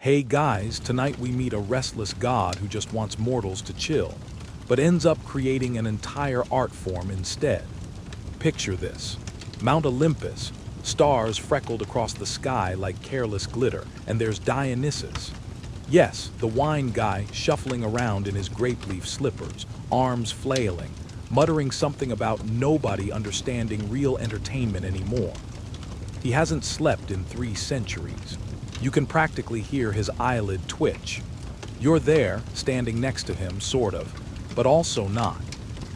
Hey guys, tonight we meet a restless god who just wants mortals to chill, but ends up creating an entire art form instead. Picture this. Mount Olympus, stars freckled across the sky like careless glitter, and there's Dionysus. Yes, the wine guy shuffling around in his grape leaf slippers, arms flailing, muttering something about nobody understanding real entertainment anymore. He hasn't slept in 3 centuries. You can practically hear his eyelid twitch. You're there, standing next to him, sort of, but also not.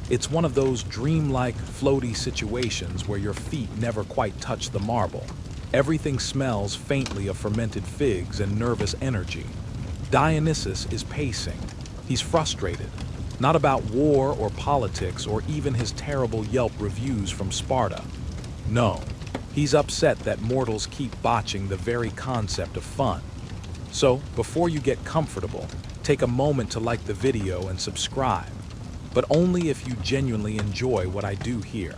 It's one of those dreamlike, floaty situations where your feet never quite touch the marble. Everything smells faintly of fermented figs and nervous energy. Dionysus is pacing. He's frustrated, not about war or politics or even his terrible Yelp reviews from Sparta. No, he's upset that mortals keep botching the very concept of fun. So, before you get comfortable, take a moment to like the video and subscribe. But only if you genuinely enjoy what I do here.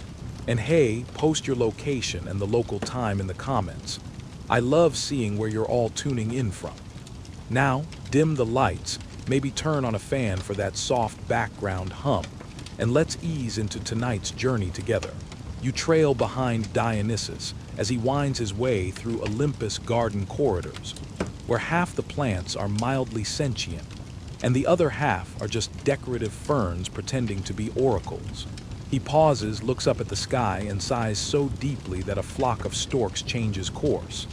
And hey, post your location and the local time in the comments. I love seeing where you're all tuning in from. Now, dim the lights, maybe turn on a fan for that soft background hum, and let's ease into tonight's journey together. You trail behind Dionysus as he winds his way through Olympus garden corridors, where half the plants are mildly sentient, and the other half are just decorative ferns pretending to be oracles. He pauses, looks up at the sky, and sighs so deeply that a flock of storks changes course.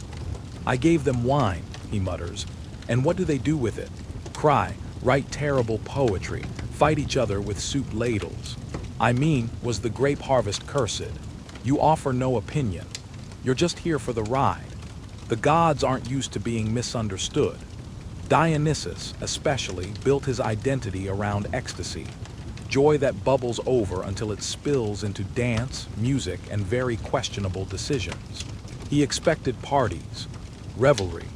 "I gave them wine," he mutters. "And what do they do with it? Cry, write terrible poetry, fight each other with soup ladles. I mean, was the grape harvest cursed? You offer no opinion. You're just here for the ride. The gods aren't used to being misunderstood." Dionysus, especially, built his identity around ecstasy, joy that bubbles over until it spills into dance, music, and very questionable decisions. He expected parties, revelry,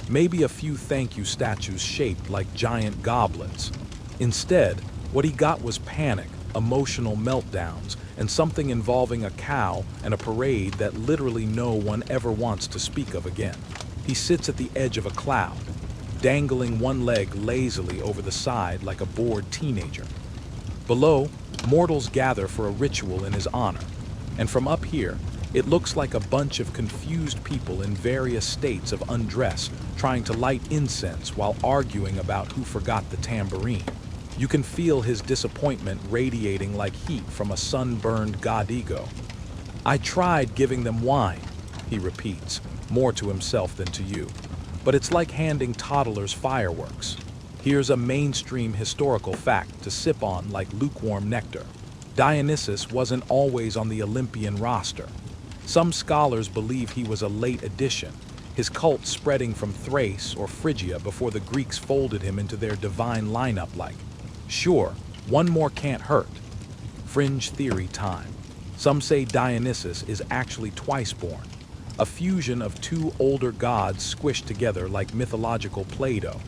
maybe a few thank you statues shaped like giant goblets. Instead, what he got was panic, emotional meltdowns, and something involving a cow and a parade that literally no one ever wants to speak of again. He sits at the edge of a cloud, dangling one leg lazily over the side like a bored teenager. Below, mortals gather for a ritual in his honor, and from up here, it looks like a bunch of confused people in various states of undress trying to light incense while arguing about who forgot the tambourine. You can feel his disappointment radiating like heat from a sunburned god ego. "I tried giving them wine," he repeats, more to himself than to you. "But it's like handing toddlers fireworks. Here's a mainstream historical fact to sip on like lukewarm nectar. Dionysus wasn't always on the Olympian roster. Some scholars believe he was a late addition, his cult spreading from Thrace or Phrygia before the Greeks folded him into their divine lineup like. Sure, one more can't hurt. Fringe theory time. Some say Dionysus is actually twice born, a fusion of 2 older gods squished together like mythological Play-Doh,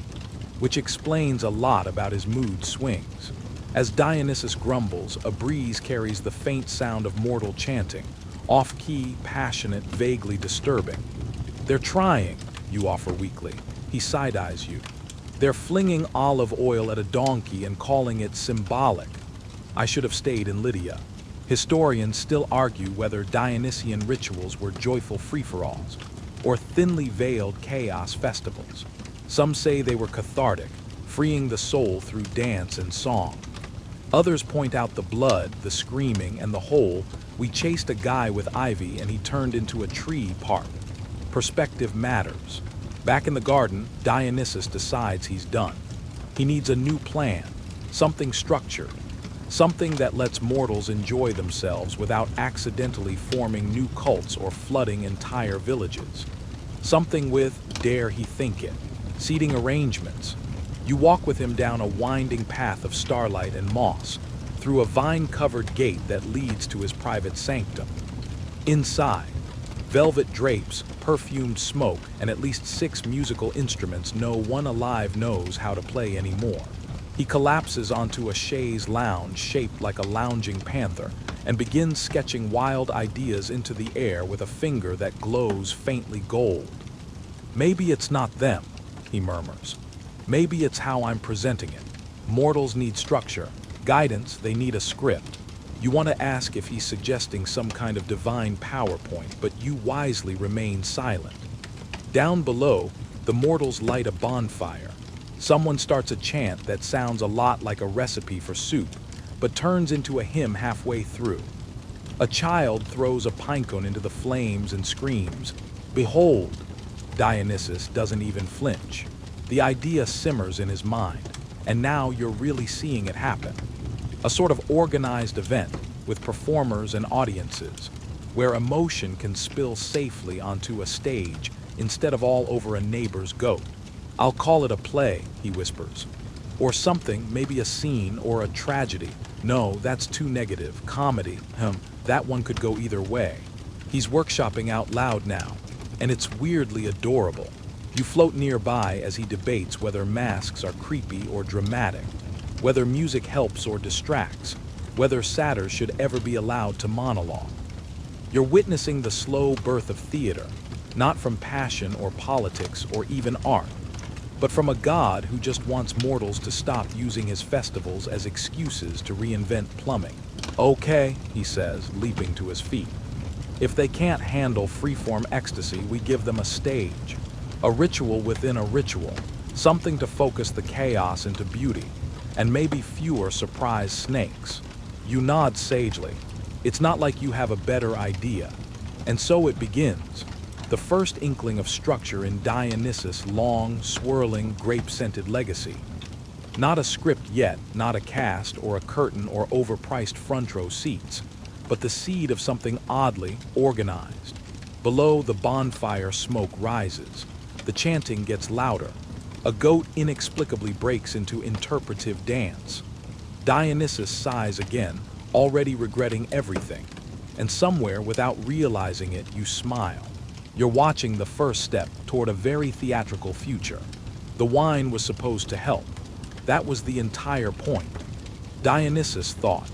which explains a lot about his mood swings. As Dionysus grumbles, a breeze carries the faint sound of mortal chanting, off-key, passionate, vaguely disturbing. "They're trying," you offer weakly. He side-eyes you. "They're flinging olive oil at a donkey and calling it symbolic." I should have stayed in Lydia. Historians still argue whether Dionysian rituals were joyful free-for-alls or thinly veiled chaos festivals. Some say they were cathartic, freeing the soul through dance and song. Others point out the blood, the screaming, and the whole, "We chased a guy with ivy and he turned into a tree" part. Perspective matters. Back in the garden, Dionysus decides he's done. He needs a new plan, something structured, something that lets mortals enjoy themselves without accidentally forming new cults or flooding entire villages. Something with, dare he think it, seating arrangements. You walk with him down a winding path of starlight and moss, through a vine-covered gate that leads to his private sanctum. Inside, velvet drapes, perfumed smoke, and at least 6 musical instruments no one alive knows how to play anymore. He collapses onto a chaise lounge shaped like a lounging panther and begins sketching wild ideas into the air with a finger that glows faintly gold. Maybe it's not them. he murmurs. Maybe it's how I'm presenting it. Mortals need structure, guidance, they need a script. You want to ask if he's suggesting some kind of divine PowerPoint, but you wisely remain silent. Down below, the mortals light a bonfire. Someone starts a chant that sounds a lot like a recipe for soup, but turns into a hymn halfway through. A child throws a pinecone into the flames and screams, "Behold!" Dionysus doesn't even flinch. The idea simmers in his mind, and now you're really seeing it happen. A sort of organized event with performers and audiences, where emotion can spill safely onto a stage instead of all over a neighbor's goat. "I'll call it a play," he whispers. "Or something, maybe a scene or a tragedy. No, that's too negative. Comedy, that one could go either way." He's workshopping out loud now, and it's weirdly adorable. You float nearby as he debates whether masks are creepy or dramatic, whether music helps or distracts, whether satyrs should ever be allowed to monologue. You're witnessing the slow birth of theater, not from passion or politics or even art, but from a god who just wants mortals to stop using his festivals as excuses to reinvent plumbing. "Okay," he says, leaping to his feet. "If they can't handle freeform ecstasy, we give them a stage. A ritual within a ritual, something to focus the chaos into beauty, and maybe fewer surprise snakes." You nod sagely. It's not like you have a better idea. And so it begins. The first inkling of structure in Dionysus' long, swirling, grape-scented legacy. Not a script yet, not a cast or a curtain or overpriced front row seats, but the seed of something oddly organized. Below, the bonfire smoke rises. The chanting gets louder. A goat inexplicably breaks into interpretive dance. Dionysus sighs again, already regretting everything. And somewhere, without realizing it, you smile. You're watching the first step toward a very theatrical future. The wine was supposed to help. That was the entire point. Dionysus thought,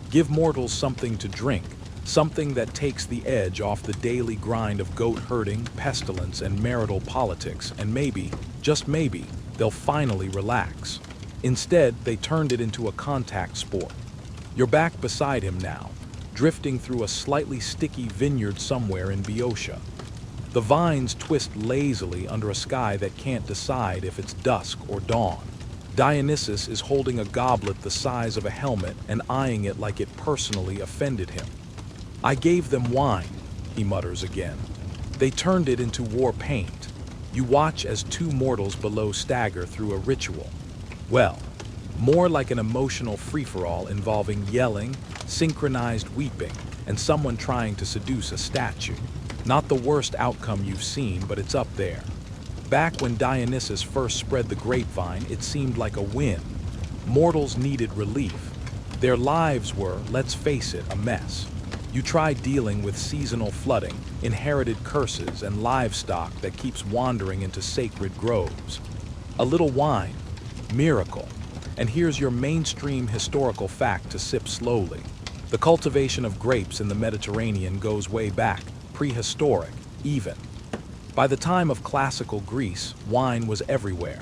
give mortals something to drink, something that takes the edge off the daily grind of goat herding, pestilence, and marital politics, and maybe, just maybe, they'll finally relax. Instead, they turned it into a contact sport. You're back beside him now, drifting through a slightly sticky vineyard somewhere in Boeotia. The vines twist lazily under a sky that can't decide if it's dusk or dawn. Dionysus is holding a goblet the size of a helmet and eyeing it like it personally offended him. "I gave them wine," he mutters again. "They turned it into war paint." You watch as two mortals below stagger through a ritual. Well, more like an emotional free-for-all involving yelling, synchronized weeping, and someone trying to seduce a statue. Not the worst outcome you've seen, but it's up there. Back when Dionysus first spread the grapevine, it seemed like a win. Mortals needed relief. Their lives were, let's face it, a mess. You try dealing with seasonal flooding, inherited curses, and livestock that keeps wandering into sacred groves. A little wine, miracle. And here's your mainstream historical fact to sip slowly. The cultivation of grapes in the Mediterranean goes way back, prehistoric, even. By the time of classical Greece, wine was everywhere.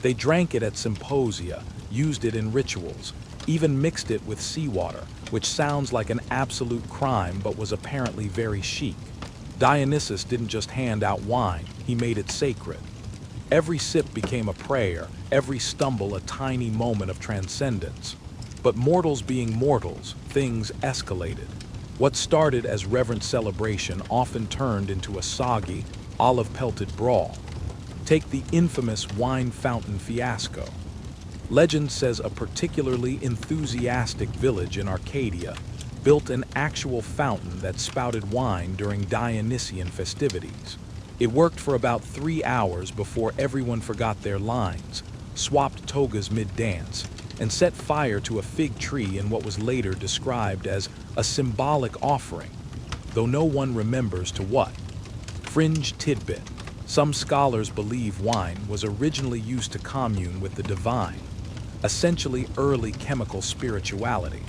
They drank it at symposia, used it in rituals, even mixed it with seawater, which sounds like an absolute crime but was apparently very chic. Dionysus didn't just hand out wine, he made it sacred. Every sip became a prayer, every stumble a tiny moment of transcendence. But mortals being mortals, things escalated. What started as reverent celebration often turned into a soggy, olive-pelted brawl. Take the infamous wine fountain fiasco. Legend says a particularly enthusiastic village in Arcadia built an actual fountain that spouted wine during Dionysian festivities. It worked for about 3 hours before everyone forgot their lines, swapped togas mid-dance, and set fire to a fig tree in what was later described as a symbolic offering, though no one remembers to what. Fringe tidbit. Some scholars believe wine was originally used to commune with the divine, essentially early chemical spirituality.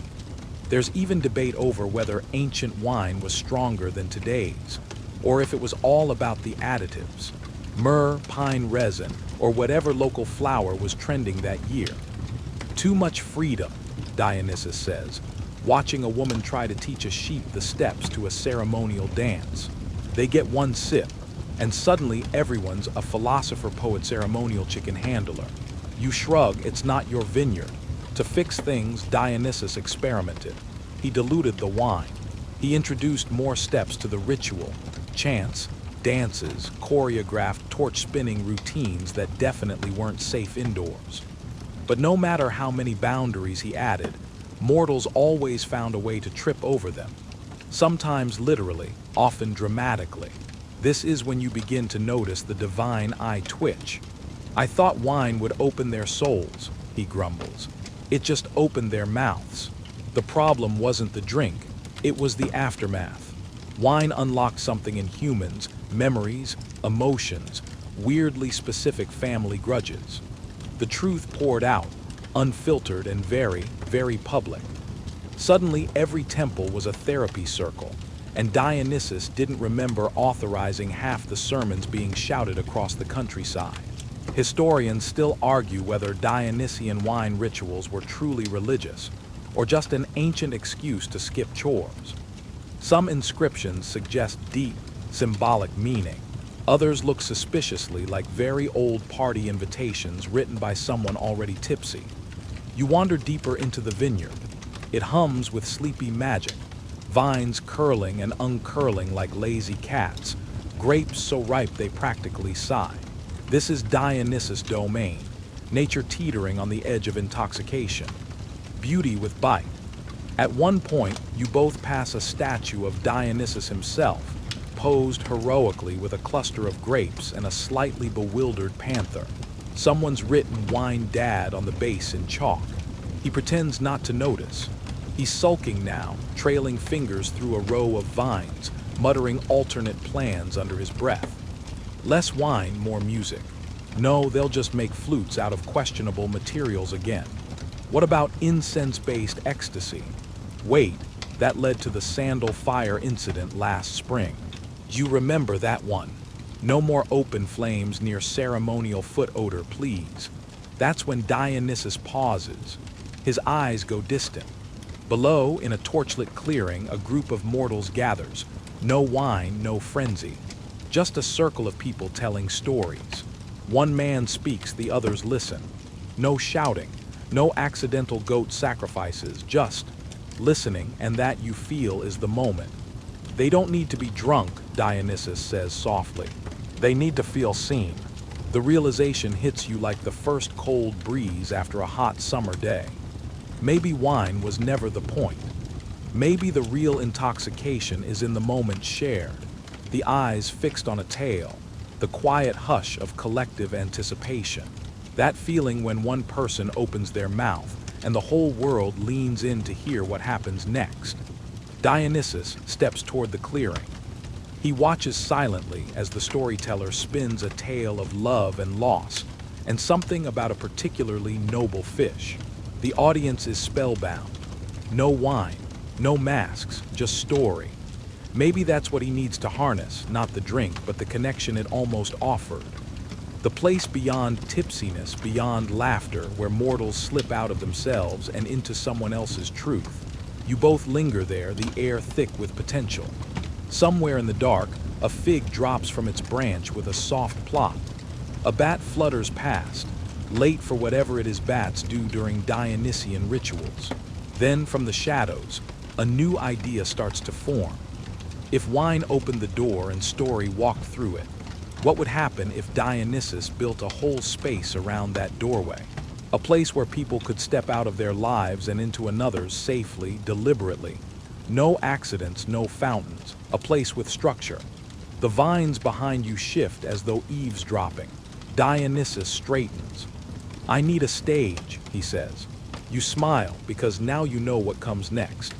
There's even debate over whether ancient wine was stronger than today's, or if it was all about the additives. myrrh, pine resin, or whatever local flower was trending that year. Too much freedom, Dionysus says, watching a woman try to teach a sheep the steps to a ceremonial dance. They get one sip, and suddenly everyone's a philosopher, poet, ceremonial chicken handler. You shrug, it's not your vineyard. To fix things, Dionysus experimented. He diluted the wine. He introduced more steps to the ritual, chants, dances, choreographed torch-spinning routines that definitely weren't safe indoors. But no matter how many boundaries he added, mortals always found a way to trip over them. Sometimes literally, often dramatically. This is when you begin to notice the divine eye twitch. I thought wine would open their souls, he grumbles. It just opened their mouths. The problem wasn't the drink, it was the aftermath. Wine unlocked something in humans, memories, emotions, weirdly specific family grudges. The truth poured out, unfiltered and very, very public. Suddenly, every temple was a therapy circle, and Dionysus didn't remember authorizing half the sermons being shouted across the countryside. Historians still argue whether Dionysian wine rituals were truly religious, or just an ancient excuse to skip chores. Some inscriptions suggest deep, symbolic meaning. Others look suspiciously like very old party invitations written by someone already tipsy. You wander deeper into the vineyard. It hums with sleepy magic, vines curling and uncurling like lazy cats, grapes so ripe they practically sigh. This is Dionysus' domain, nature teetering on the edge of intoxication, beauty with bite. At one point, you both pass a statue of Dionysus himself, posed heroically with a cluster of grapes and a slightly bewildered panther. Someone's written "Wine Dad" on the base in chalk. He pretends not to notice. He's sulking now, trailing fingers through a row of vines, muttering alternate plans under his breath. Less wine, more music. No, they'll just make flutes out of questionable materials again. What about incense-based ecstasy? Wait, that led to the sandal fire incident last spring. You remember that one? No more open flames near ceremonial foot odor, please. That's when Dionysus pauses. His eyes go distant. Below, in a torchlit clearing, a group of mortals gathers. No wine, no frenzy. Just a circle of people telling stories. One man speaks, the others listen. No shouting, no accidental goat sacrifices, just listening, and that you feel is the moment. They don't need to be drunk, Dionysus says softly. They need to feel seen. The realization hits you like the first cold breeze after a hot summer day. Maybe wine was never the point. Maybe the real intoxication is in the moment shared, the eyes fixed on a tale, the quiet hush of collective anticipation. That feeling when one person opens their mouth and the whole world leans in to hear what happens next. Dionysus steps toward the clearing. He watches silently as the storyteller spins a tale of love and loss, and something about a particularly noble fish. The audience is spellbound. No wine, no masks, just story. Maybe that's what he needs to harness, not the drink, but the connection it almost offered. The place beyond tipsiness, beyond laughter, where mortals slip out of themselves and into someone else's truth. You both linger there, the air thick with potential. Somewhere in the dark, a fig drops from its branch with a soft plop. A bat flutters past, late for whatever it is bats do during Dionysian rituals. Then, from the shadows, a new idea starts to form. If wine opened the door and story walked through it, what would happen if Dionysus built a whole space around that doorway? A place where people could step out of their lives and into another's safely, deliberately. No accidents, no fountains. A place with structure. The vines behind you shift as though eavesdropping. Dionysus straightens. I need a stage, he says. You smile because now you know what comes next.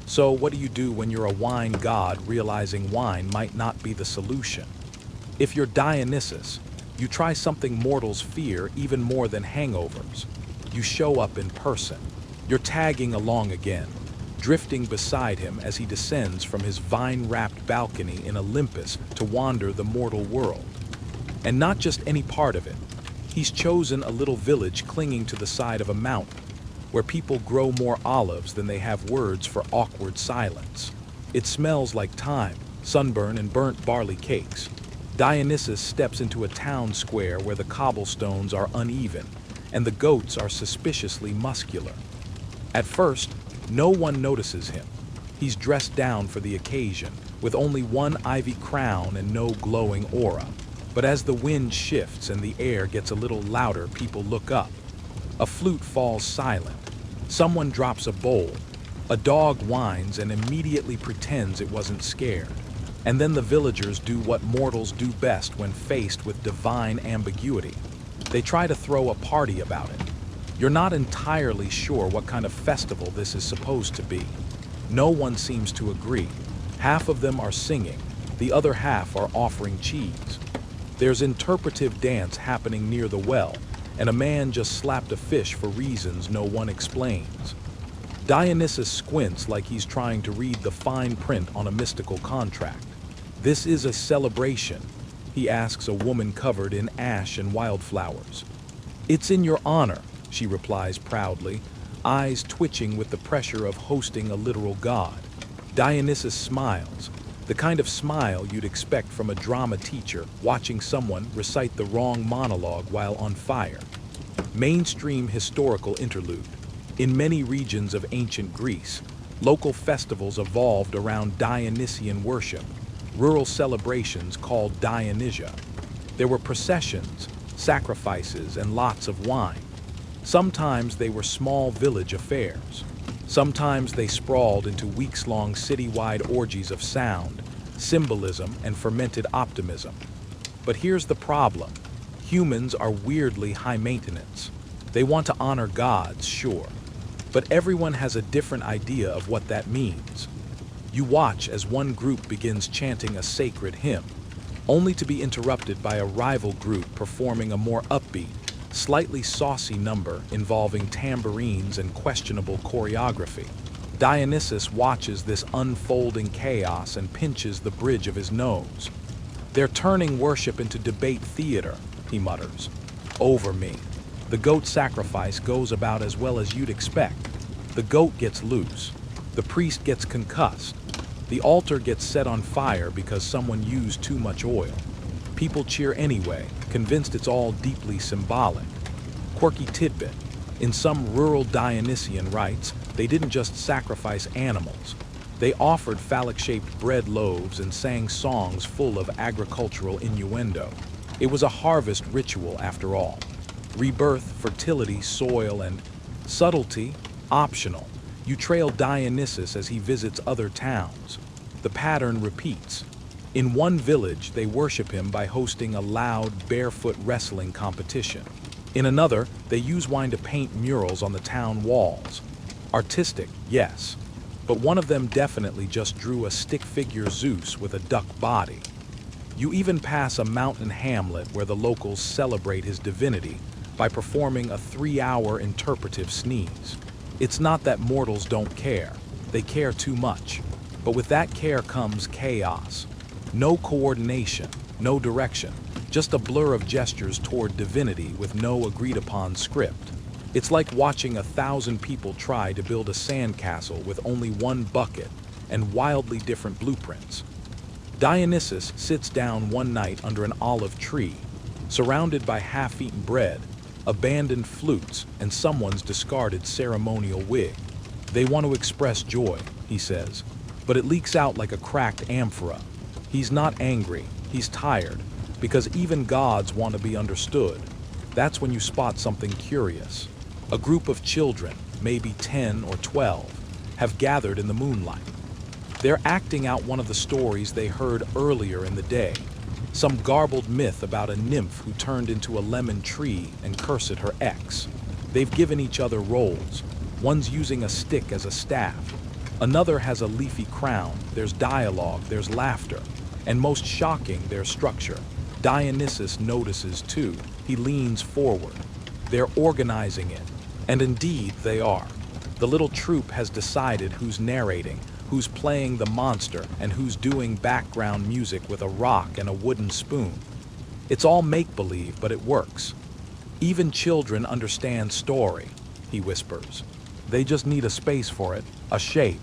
So what do you do when you're a wine god realizing wine might not be the solution? If you're Dionysus, you try something mortals fear even more than hangovers. You show up in person. You're tagging along again, drifting beside him as he descends from his vine-wrapped balcony in Olympus to wander the mortal world. And not just any part of it. He's chosen a little village clinging to the side of a mountain, where people grow more olives than they have words for awkward silence. It smells like thyme, sunburn, and burnt barley cakes. Dionysus steps into a town square where the cobblestones are uneven, and the goats are suspiciously muscular. At first, no one notices him. He's dressed down for the occasion, with only one ivy crown and no glowing aura. But as the wind shifts and the air gets a little louder, people look up. A flute falls silent. Someone drops a bowl. A dog whines and immediately pretends it wasn't scared. And then the villagers do what mortals do best when faced with divine ambiguity. They try to throw a party about it. You're not entirely sure what kind of festival this is supposed to be. No one seems to agree. Half of them are singing, the other half are offering cheese. There's interpretive dance happening near the well, and a man just slapped a fish for reasons no one explains. Dionysus squints like he's trying to read the fine print on a mystical contract. "This is a celebration," he asks a woman covered in ash and wildflowers. "It's in your honor," she replies proudly, eyes twitching with the pressure of hosting a literal god. Dionysus smiles, the kind of smile you'd expect from a drama teacher watching someone recite the wrong monologue while on fire. Mainstream historical interlude. In many regions of ancient Greece, local festivals evolved around Dionysian worship, rural celebrations called Dionysia. There were processions, sacrifices, and lots of wine. Sometimes they were small village affairs. Sometimes they sprawled into weeks-long citywide orgies of sound, symbolism, and fermented optimism. But here's the problem. Humans are weirdly high maintenance. They want to honor gods, sure, but everyone has a different idea of what that means. You watch as one group begins chanting a sacred hymn, only to be interrupted by a rival group performing a more upbeat, slightly saucy number involving tambourines and questionable choreography. Dionysus watches this unfolding chaos and pinches the bridge of his nose. "They're turning worship into debate theater," he mutters. "Over me." The goat sacrifice goes about as well as you'd expect. The goat gets loose. The priest gets concussed. The altar gets set on fire because someone used too much oil. People cheer anyway, convinced it's all deeply symbolic. Quirky tidbit. In some rural Dionysian rites, they didn't just sacrifice animals. They offered phallic-shaped bread loaves and sang songs full of agricultural innuendo. It was a harvest ritual after all. Rebirth, fertility, soil, and subtlety, optional. You trail Dionysus as he visits other towns. The pattern repeats. In one village, they worship him by hosting a loud, barefoot wrestling competition. In another, they use wine to paint murals on the town walls. Artistic, yes, but one of them definitely just drew a stick figure Zeus with a duck body. You even pass a mountain hamlet where the locals celebrate his divinity by performing a 3-hour interpretive sneeze. It's not that mortals don't care, they care too much. But with that care comes chaos. No coordination, no direction, just a blur of gestures toward divinity with no agreed-upon script. It's like watching 1,000 people try to build a sandcastle with only one bucket and wildly different blueprints. Dionysus sits down one night under an olive tree, surrounded by half-eaten bread, abandoned flutes, and someone's discarded ceremonial wig. "They want to express joy," he says, but it leaks out like a cracked amphora. He's not angry, he's tired, because even gods want to be understood. That's when you spot something curious. A group of children, maybe 10 or 12, have gathered in the moonlight. They're acting out one of the stories they heard earlier in the day, some garbled myth about a nymph who turned into a lemon tree and cursed her ex. They've given each other roles. One's using a stick as a staff. Another has a leafy crown. There's dialogue, there's laughter, and most shocking, there's structure. Dionysus notices too. He leans forward. They're organizing it. And indeed, they are. The little troupe has decided who's narrating, who's playing the monster, and who's doing background music with a rock and a wooden spoon. It's all make-believe, but it works. Even children understand story, he whispers. They just need a space for it, a shape.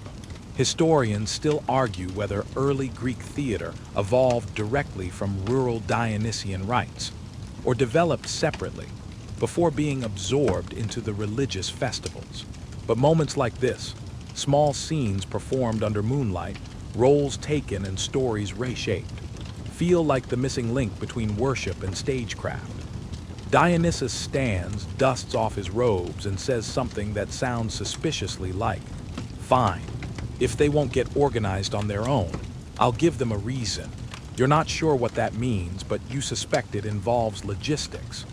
Historians still argue whether early Greek theater evolved directly from rural Dionysian rites, or developed separately, before being absorbed into the religious festivals. But moments like this, small scenes performed under moonlight, roles taken and stories reshaped, feel like the missing link between worship and stagecraft. Dionysus stands, dusts off his robes, and says something that sounds suspiciously like, "Fine. If they won't get organized on their own, I'll give them a reason. You're not sure what that means, but you suspect it involves logistics."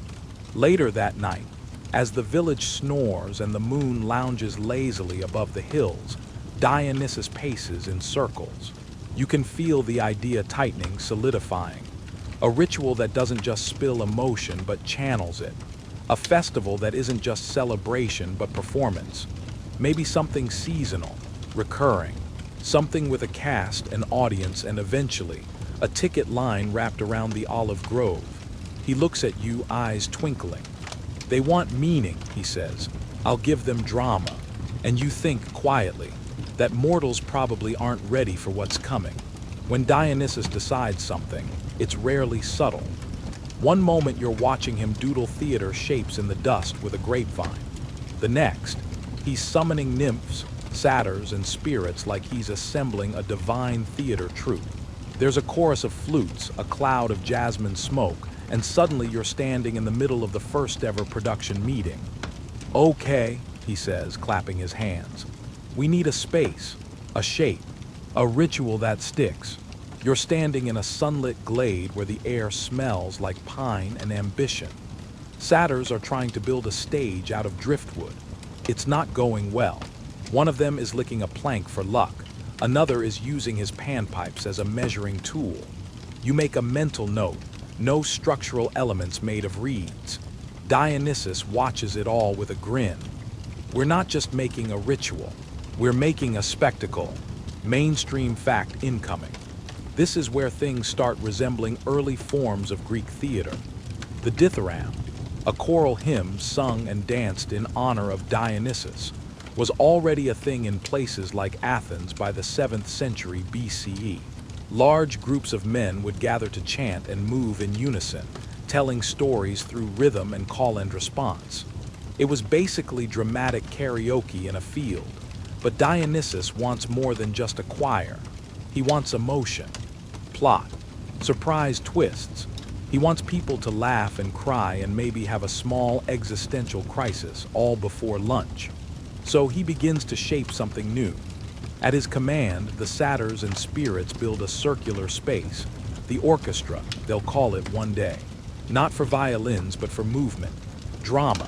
Later that night, as the village snores and the moon lounges lazily above the hills, Dionysus paces in circles. You can feel the idea tightening, solidifying. A ritual that doesn't just spill emotion but channels it. A festival that isn't just celebration but performance. Maybe something seasonal, recurring. Something with a cast, an audience, and eventually, a ticket line wrapped around the olive grove. He looks at you, eyes twinkling. "They want meaning," he says. "I'll give them drama." And you think quietly that mortals probably aren't ready for what's coming. When Dionysus decides something, it's rarely subtle. One moment you're watching him doodle theater shapes in the dust with a grapevine. The next, he's summoning nymphs, satyrs, and spirits like he's assembling a divine theater troupe. There's a chorus of flutes, a cloud of jasmine smoke, and suddenly you're standing in the middle of the first ever production meeting. "Okay," he says, clapping his hands. "We need a space, a shape, a ritual that sticks." You're standing in a sunlit glade where the air smells like pine and ambition. Satyrs are trying to build a stage out of driftwood. It's not going well. One of them is licking a plank for luck. Another is using his panpipes as a measuring tool. You make a mental note. No structural elements made of reeds. Dionysus watches it all with a grin. "We're not just making a ritual. We're making a spectacle." Mainstream fact incoming. This is where things start resembling early forms of Greek theater. The dithyramb, a choral hymn sung and danced in honor of Dionysus, was already a thing in places like Athens by the 7th century BCE. Large groups of men would gather to chant and move in unison, telling stories through rhythm and call and response. It was basically dramatic karaoke in a field. But Dionysus wants more than just a choir. He wants emotion, plot, surprise twists. He wants people to laugh and cry and maybe have a small existential crisis all before lunch. So he begins to shape something new. At his command, the satyrs and spirits build a circular space. The orchestra, they'll call it one day. Not for violins, but for movement, drama.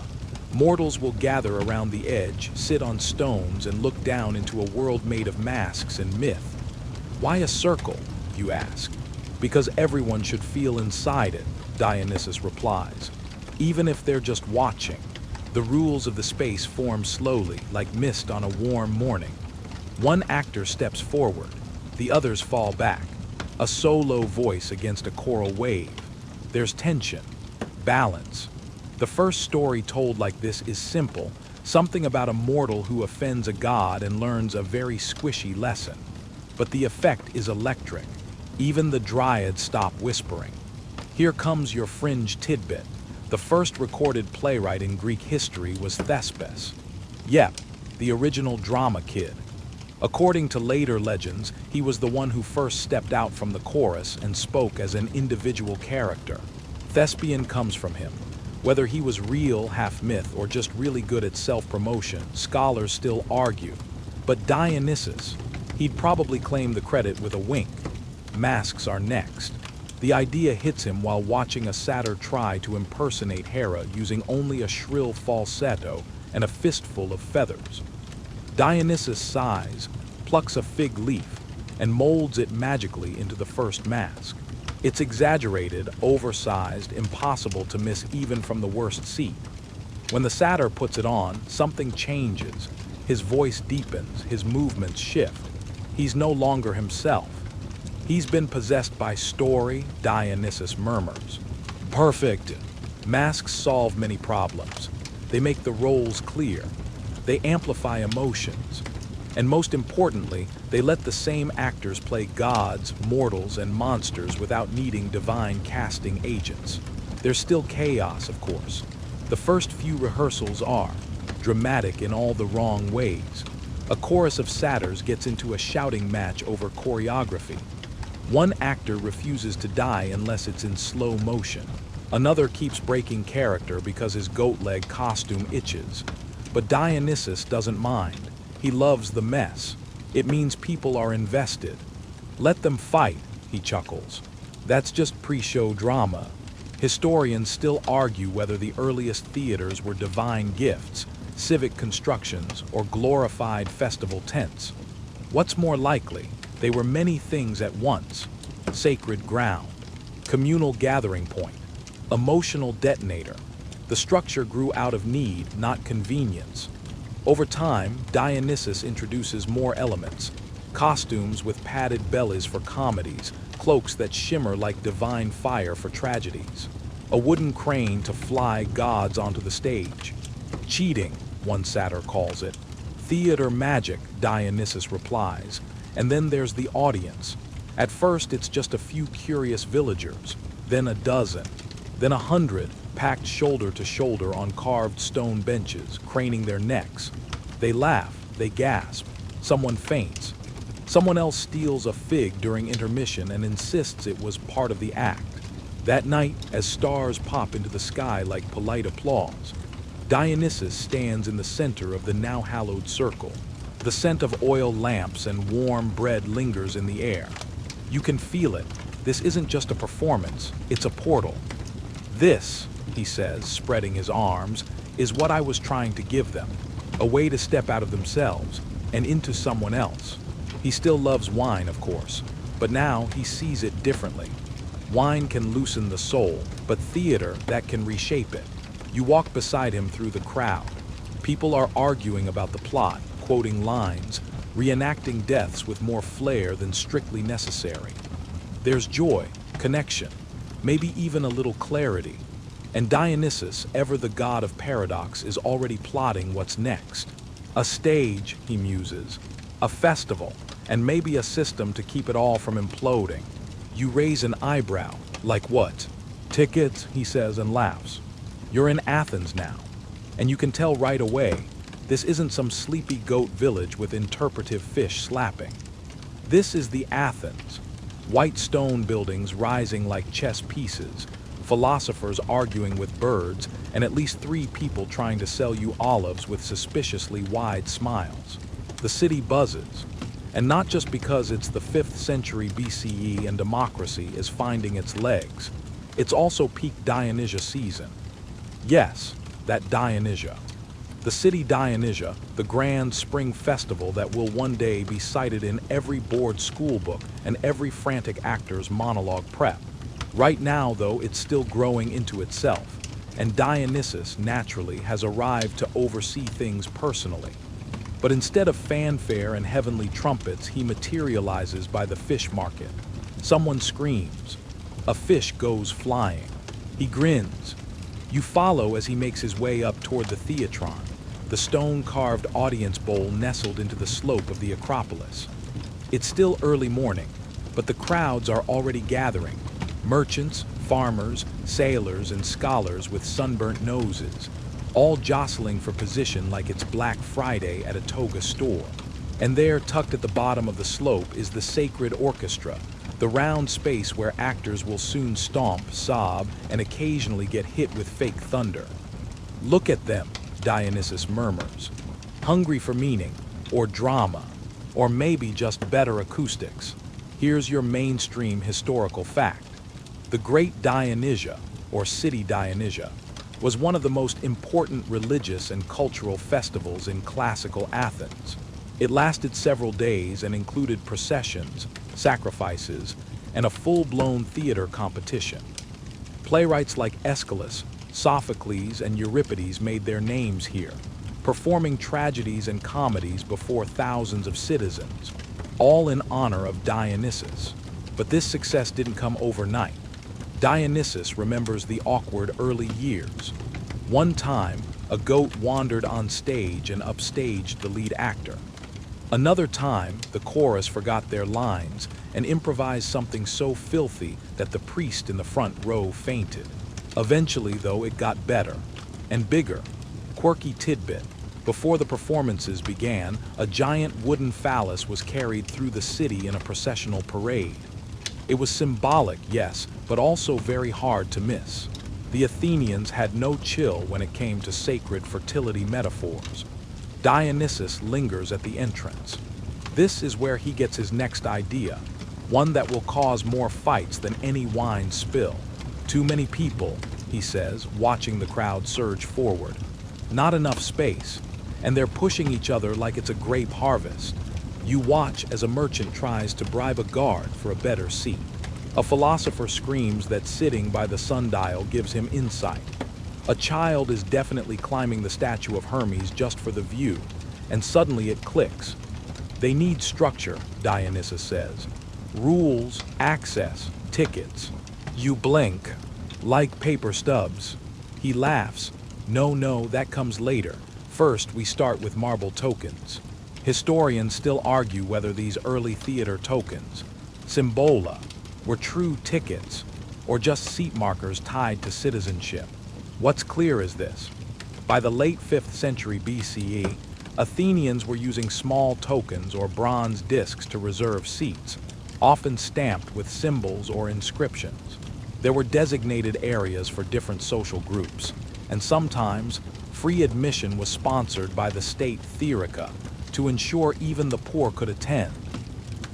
Mortals will gather around the edge, sit on stones, and look down into a world made of masks and myth. Why a circle, you ask? Because everyone should feel inside it, Dionysus replies. Even if they're just watching. The rules of the space form slowly, like mist on a warm morning. One actor steps forward, the others fall back. A solo voice against a choral wave. There's tension, balance. The first story told like this is simple, something about a mortal who offends a god and learns a very squishy lesson. But the effect is electric. Even the dryads stop whispering. Here comes your fringe tidbit. The first recorded playwright in Greek history was Thespis. Yep, the original drama kid. According to later legends, he was the one who first stepped out from the chorus and spoke as an individual character. Thespian comes from him. Whether he was real, half myth, or just really good at self-promotion, scholars still argue. But Dionysus, he'd probably claim the credit with a wink. Masks are next. The idea hits him while watching a satyr try to impersonate Hera using only a shrill falsetto and a fistful of feathers. Dionysus sighs, plucks a fig leaf, and molds it magically into the first mask. It's exaggerated, oversized, impossible to miss even from the worst seat. When the satyr puts it on, something changes. His voice deepens, his movements shift. He's no longer himself. He's been possessed by story, Dionysus murmurs. Perfect. Masks solve many problems. They make the roles clear. They amplify emotions. And most importantly, they let the same actors play gods, mortals, and monsters without needing divine casting agents. There's still chaos, of course. The first few rehearsals are dramatic in all the wrong ways. A chorus of satyrs gets into a shouting match over choreography. One actor refuses to die unless it's in slow motion. Another keeps breaking character because his goat leg costume itches. But Dionysus doesn't mind. He loves the mess. It means people are invested. Let them fight, he chuckles. That's just pre-show drama. Historians still argue whether the earliest theaters were divine gifts, civic constructions, or glorified festival tents. What's more likely? They were many things at once. Sacred ground, communal gathering point, emotional detonator. The structure grew out of need, not convenience. Over time, Dionysus introduces more elements. Costumes with padded bellies for comedies, cloaks that shimmer like divine fire for tragedies. A wooden crane to fly gods onto the stage. Cheating, one satyr calls it. Theater magic, Dionysus replies. And then there's the audience. At first, it's just a few curious villagers, then a dozen, then 100, packed shoulder to shoulder on carved stone benches, craning their necks. They laugh, they gasp, someone faints. Someone else steals a fig during intermission and insists it was part of the act. That night, as stars pop into the sky like polite applause, Dionysus stands in the center of the now hallowed circle. The scent of oil lamps and warm bread lingers in the air. You can feel it. This isn't just a performance, it's a portal. This, he says, spreading his arms, is what I was trying to give them. A way to step out of themselves and into someone else. He still loves wine, of course, but now he sees it differently. Wine can loosen the soul, but theater, that can reshape it. You walk beside him through the crowd. People are arguing about the plot, quoting lines, reenacting deaths with more flair than strictly necessary. There's joy, connection, maybe even a little clarity. And Dionysus, ever the god of paradox, is already plotting what's next. A stage, he muses, a festival, and maybe a system to keep it all from imploding. You raise an eyebrow. Like what? Tickets, he says and laughs. You're in Athens now, and you can tell right away, this isn't some sleepy goat village with interpretive fish slapping. This is the Athens. White stone buildings rising like chess pieces, philosophers arguing with birds, and at least 3 people trying to sell you olives with suspiciously wide smiles. The city buzzes, and not just because it's the 5th century BCE and democracy is finding its legs. It's also peak Dionysia season. Yes, that Dionysia. The city Dionysia, the grand spring festival that will one day be cited in every board school book and every frantic actor's monologue prep. Right now, though, it's still growing into itself, and Dionysus, naturally, has arrived to oversee things personally. But instead of fanfare and heavenly trumpets, he materializes by the fish market. Someone screams. A fish goes flying. He grins. You follow as he makes his way up toward the theatron, the stone-carved audience bowl nestled into the slope of the Acropolis. It's still early morning, but the crowds are already gathering. Merchants, farmers, sailors, and scholars with sunburnt noses, all jostling for position like it's Black Friday at a toga store. And there, tucked at the bottom of the slope, is the sacred orchestra, the round space where actors will soon stomp, sob, and occasionally get hit with fake thunder. Look at them, Dionysus murmurs, hungry for meaning, or drama, or maybe just better acoustics. Here's your mainstream historical fact. The Great Dionysia, or City Dionysia, was one of the most important religious and cultural festivals in classical Athens. It lasted several days and included processions, sacrifices, and a full-blown theater competition. Playwrights like Aeschylus, Sophocles, and Euripides made their names here, performing tragedies and comedies before thousands of citizens, all in honor of Dionysus. But this success didn't come overnight. Dionysus remembers the awkward early years. One time, a goat wandered on stage and upstaged the lead actor. Another time, the chorus forgot their lines and improvised something so filthy that the priest in the front row fainted. Eventually, though, it got better and bigger. Quirky tidbit. Before the performances began, a giant wooden phallus was carried through the city in a processional parade. It was symbolic, yes, but also very hard to miss. The Athenians had no chill when it came to sacred fertility metaphors. Dionysus lingers at the entrance. This is where he gets his next idea, one that will cause more fights than any wine spill. Too many people, he says, watching the crowd surge forward. Not enough space, and they're pushing each other like it's a grape harvest. You watch as a merchant tries to bribe a guard for a better seat. A philosopher screams that sitting by the sundial gives him insight. A child is definitely climbing the statue of Hermes just for the view, and suddenly it clicks. They need structure, Dionysus says. Rules, access, tickets. You blink, like paper stubs. He laughs. No, that comes later. First, we start with marble tokens. Historians still argue whether these early theater tokens, symbola, were true tickets or just seat markers tied to citizenship. What's clear is this. By the late 5th century BCE, Athenians were using small tokens or bronze discs to reserve seats, often stamped with symbols or inscriptions. There were designated areas for different social groups, and sometimes free admission was sponsored by the state Therica to ensure even the poor could attend.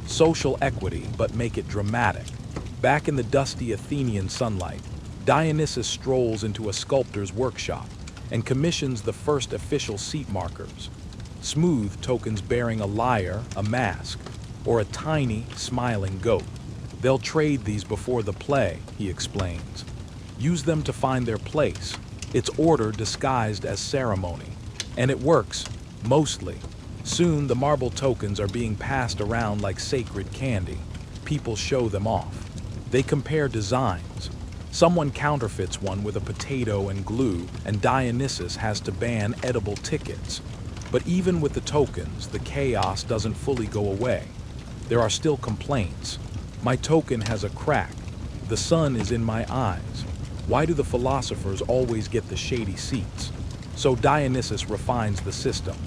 Social equity, but make it dramatic. Back in the dusty Athenian sunlight, Dionysus strolls into a sculptor's workshop and commissions the first official seat markers. Smooth tokens bearing a lyre, a mask, or a tiny, smiling goat. They'll trade these before the play, he explains. Use them to find their place. It's order disguised as ceremony. And it works, mostly. Soon the marble tokens are being passed around like sacred candy. People show them off. They compare designs. Someone counterfeits one with a potato and glue, and Dionysus has to ban edible tickets. But even with the tokens, the chaos doesn't fully go away. There are still complaints. My token has a crack. The sun is in my eyes. Why do the philosophers always get the shady seats? So Dionysus refines the system.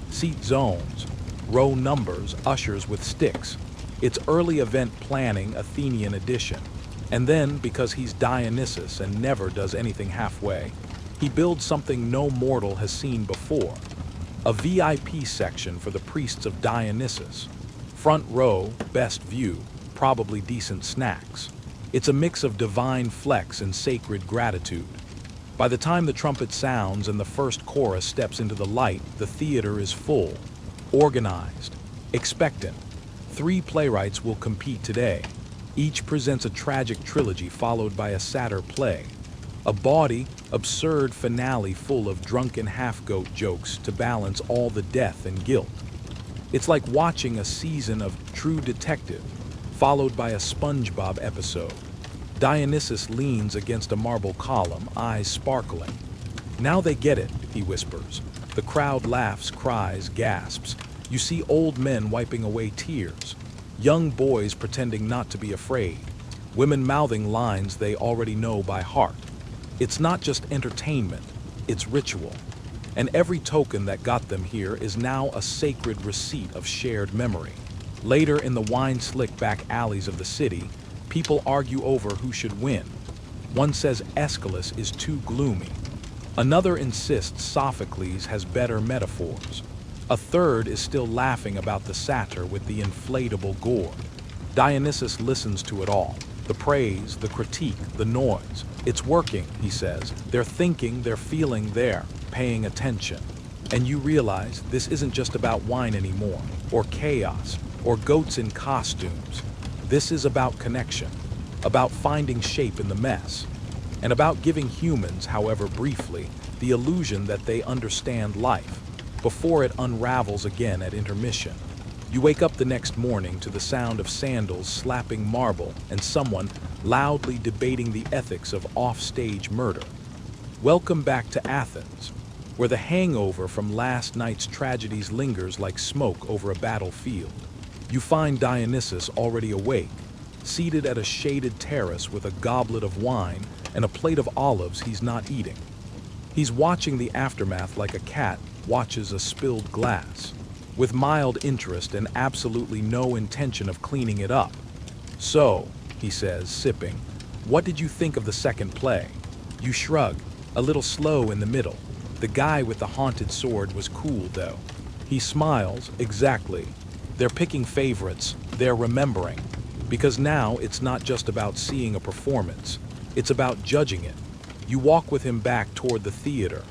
Seat zones, row numbers, ushers with sticks. It's early event planning Athenian edition. And then, because he's Dionysus and never does anything halfway, he builds something no mortal has seen before. A VIP section for the priests of Dionysus. Front row, best view, probably decent snacks. It's a mix of divine flex and sacred gratitude. By the time the trumpet sounds and the first chorus steps into the light, the theater is full, organized, expectant. 3 playwrights will compete today. Each presents a tragic trilogy followed by a sadder play. A bawdy, absurd finale full of drunken half-goat jokes to balance all the death and guilt. It's like watching a season of True Detective, followed by a SpongeBob episode. Dionysus leans against a marble column, eyes sparkling. Now they get it, he whispers. The crowd laughs, cries, gasps. You see old men wiping away tears. Young boys pretending not to be afraid. Women mouthing lines they already know by heart. It's not just entertainment, it's ritual. And every token that got them here is now a sacred receipt of shared memory. Later in the wine-slick back alleys of the city, people argue over who should win. One says Aeschylus is too gloomy. Another insists Sophocles has better metaphors. A third is still laughing about the satyr with the inflatable gourd. Dionysus listens to it all. The praise, the critique, the noise. It's working, he says. They're thinking, they're feeling, they're paying attention. And you realize this isn't just about wine anymore, or chaos, or goats in costumes. This is about connection, about finding shape in the mess, and about giving humans, however briefly, the illusion that they understand life before it unravels again at intermission. You wake up the next morning to the sound of sandals slapping marble and someone loudly debating the ethics of off-stage murder. Welcome back to Athens, where the hangover from last night's tragedies lingers like smoke over a battlefield. You find Dionysus already awake, seated at a shaded terrace with a goblet of wine and a plate of olives he's not eating. He's watching the aftermath like a cat watches a spilled glass, with mild interest and absolutely no intention of cleaning it up. "So," he says, sipping, "what did you think of the second play?" You shrug, a little slow in the middle. The guy with the haunted sword was cool, though. He smiles, exactly. They're picking favorites, they're remembering. Because now it's not just about seeing a performance, it's about judging it. You walk with him back toward the theater.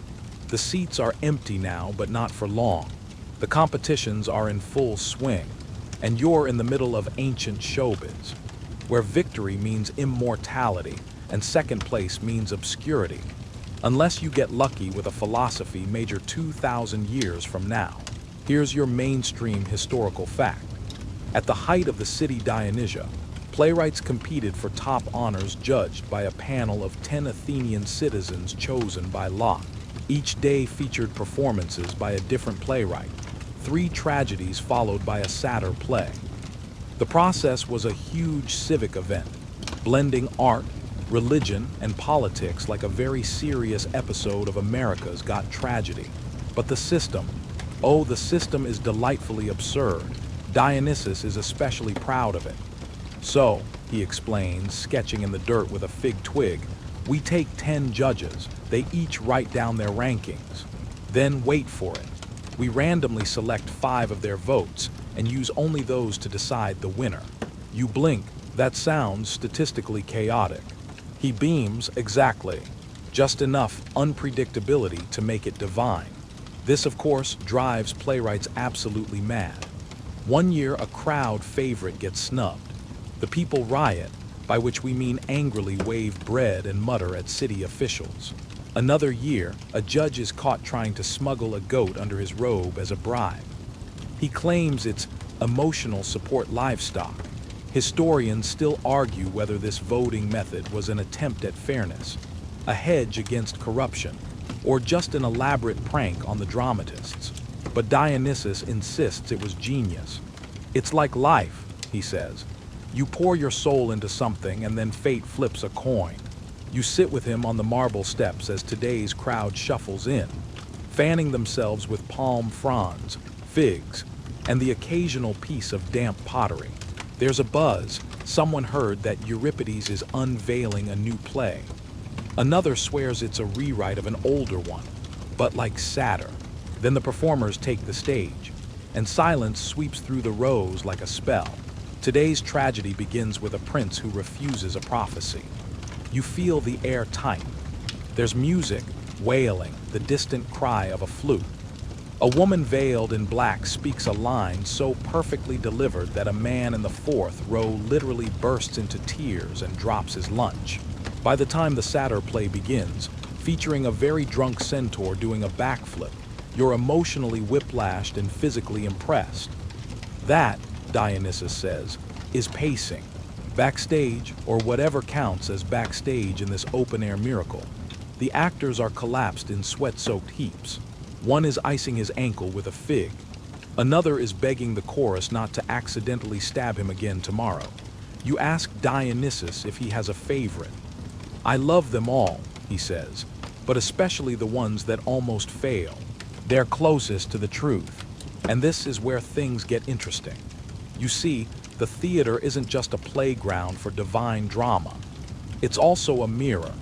The seats are empty now, but not for long. The competitions are in full swing, and you're in the middle of ancient showbiz, where victory means immortality and second place means obscurity, unless you get lucky with a philosophy major 2,000 years from now. Here's your mainstream historical fact. At the height of the city Dionysia, playwrights competed for top honors judged by a panel of 10 Athenian citizens chosen by lot. Each day featured performances by a different playwright, 3 tragedies followed by a satyr play. The process was a huge civic event, blending art, religion, and politics like a very serious episode of America's Got Tragedy. But the system is delightfully absurd. Dionysus is especially proud of it. "So," he explains, sketching in the dirt with a fig twig, "we take 10 judges. They each write down their rankings. Then wait for it. We randomly select 5 of their votes and use only those to decide the winner." You blink. That sounds statistically chaotic. He beams, exactly. Just enough unpredictability to make it divine. This, of course, drives playwrights absolutely mad. One year, a crowd favorite gets snubbed. The people riot, by which we mean angrily wave bread and mutter at city officials. Another year, a judge is caught trying to smuggle a goat under his robe as a bribe. He claims it's emotional support livestock. Historians still argue whether this voting method was an attempt at fairness, a hedge against corruption, or just an elaborate prank on the dramatists. But Dionysus insists it was genius. "It's like life," he says. "You pour your soul into something and then fate flips a coin." You sit with him on the marble steps as today's crowd shuffles in, fanning themselves with palm fronds, figs, and the occasional piece of damp pottery. There's a buzz. Someone heard that Euripides is unveiling a new play. Another swears it's a rewrite of an older one, but like sadder. Then the performers take the stage, and silence sweeps through the rows like a spell. Today's tragedy begins with a prince who refuses a prophecy. You feel the air tight. There's music, wailing, the distant cry of a flute. A woman veiled in black speaks a line so perfectly delivered that a man in the 4th row literally bursts into tears and drops his lunch. By the time the satyr play begins, featuring a very drunk centaur doing a backflip, you're emotionally whiplashed and physically impressed. That, Dionysus says, is pacing. Backstage, or whatever counts as backstage in this open-air miracle, the actors are collapsed in sweat-soaked heaps. One is icing his ankle with a fig. Another is begging the chorus not to accidentally stab him again tomorrow. You ask Dionysus if he has a favorite. "I love them all," he says, "but especially the ones that almost fail. They're closest to the truth." And this is where things get interesting. You see, the theater isn't just a playground for divine drama. It's also a mirror,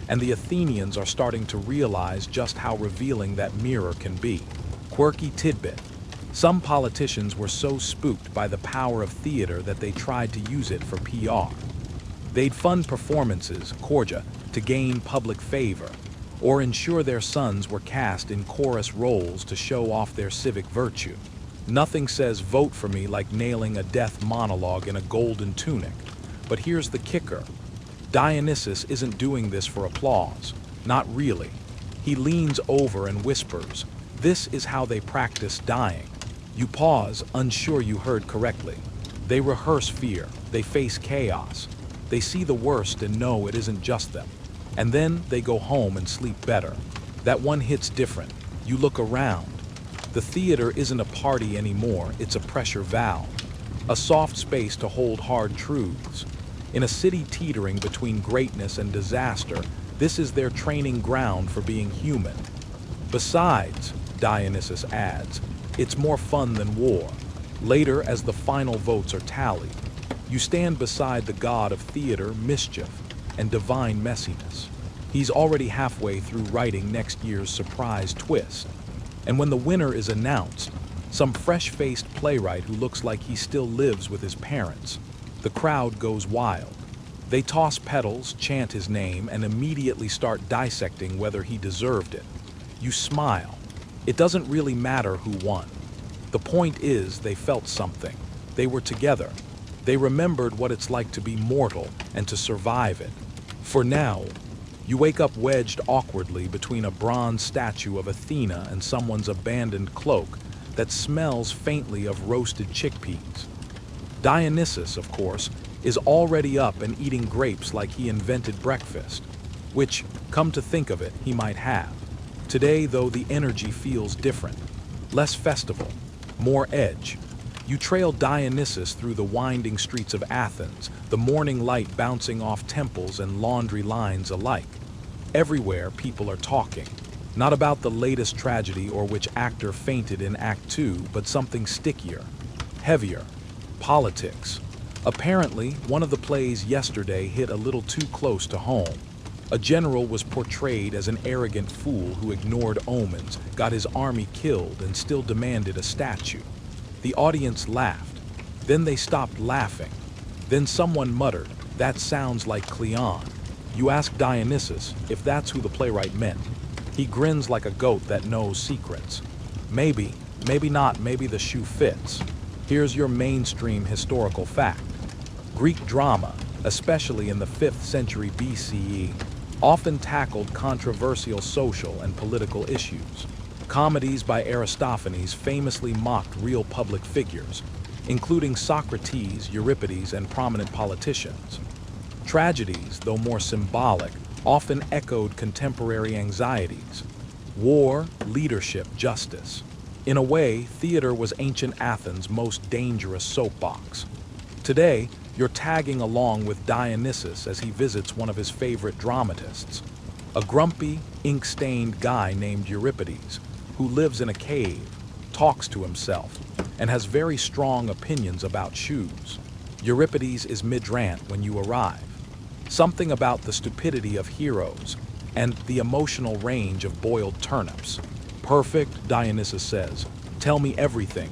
and the Athenians are starting to realize just how revealing that mirror can be. Quirky tidbit. Some politicians were so spooked by the power of theater that they tried to use it for PR. They'd fund performances, corja, to gain public favor, or ensure their sons were cast in chorus roles to show off their civic virtue. Nothing says vote for me like nailing a death monologue in a golden tunic. But here's the kicker. Dionysus isn't doing this for applause. Not really. He leans over and whispers, "This is how they practice dying." You pause, unsure you heard correctly. They rehearse fear, they face chaos. They see the worst and know it isn't just them. And then they go home and sleep better. That one hits different. You look around. The theater isn't a party anymore, it's a pressure valve. A soft space to hold hard truths. In a city teetering between greatness and disaster, this is their training ground for being human. Besides, Dionysus adds, it's more fun than war. Later, as the final votes are tallied, you stand beside the god of theater, mischief, and divine messiness. He's already halfway through writing next year's surprise twist. And when the winner is announced, some fresh-faced playwright who looks like he still lives with his parents, the crowd goes wild. They toss petals, chant his name, and immediately start dissecting whether he deserved it. You smile. It doesn't really matter who won. The point is, they felt something. They were together. They remembered what it's like to be mortal and to survive it. For now, you wake up wedged awkwardly between a bronze statue of Athena and someone's abandoned cloak that smells faintly of roasted chickpeas. Dionysus, of course, is already up and eating grapes like he invented breakfast, which, come to think of it, he might have. Today, though, the energy feels different. Less festival, more edge. You trail Dionysus through the winding streets of Athens, the morning light bouncing off temples and laundry lines alike. Everywhere, people are talking. Not about the latest tragedy or which actor fainted in Act 2, but something stickier, heavier. Politics. Apparently, one of the plays yesterday hit a little too close to home. A general was portrayed as an arrogant fool who ignored omens, got his army killed, and still demanded a statue. The audience laughed. Then they stopped laughing. Then someone muttered, "That sounds like Cleon." You ask Dionysus if that's who the playwright meant. He grins like a goat that knows secrets. Maybe, maybe not, maybe the shoe fits. Here's your mainstream historical fact. Greek drama, especially in the 5th century BCE, often tackled controversial social and political issues. Comedies by Aristophanes famously mocked real public figures, including Socrates, Euripides, and prominent politicians. Tragedies, though more symbolic, often echoed contemporary anxieties. War, leadership, justice. In a way, theater was ancient Athens' most dangerous soapbox. Today, you're tagging along with Dionysus as he visits one of his favorite dramatists, a grumpy, ink-stained guy named Euripides, who lives in a cave, talks to himself, and has very strong opinions about shoes. Euripides is mid-rant when you arrive. Something about the stupidity of heroes and the emotional range of boiled turnips. Perfect, Dionysus says. Tell me everything.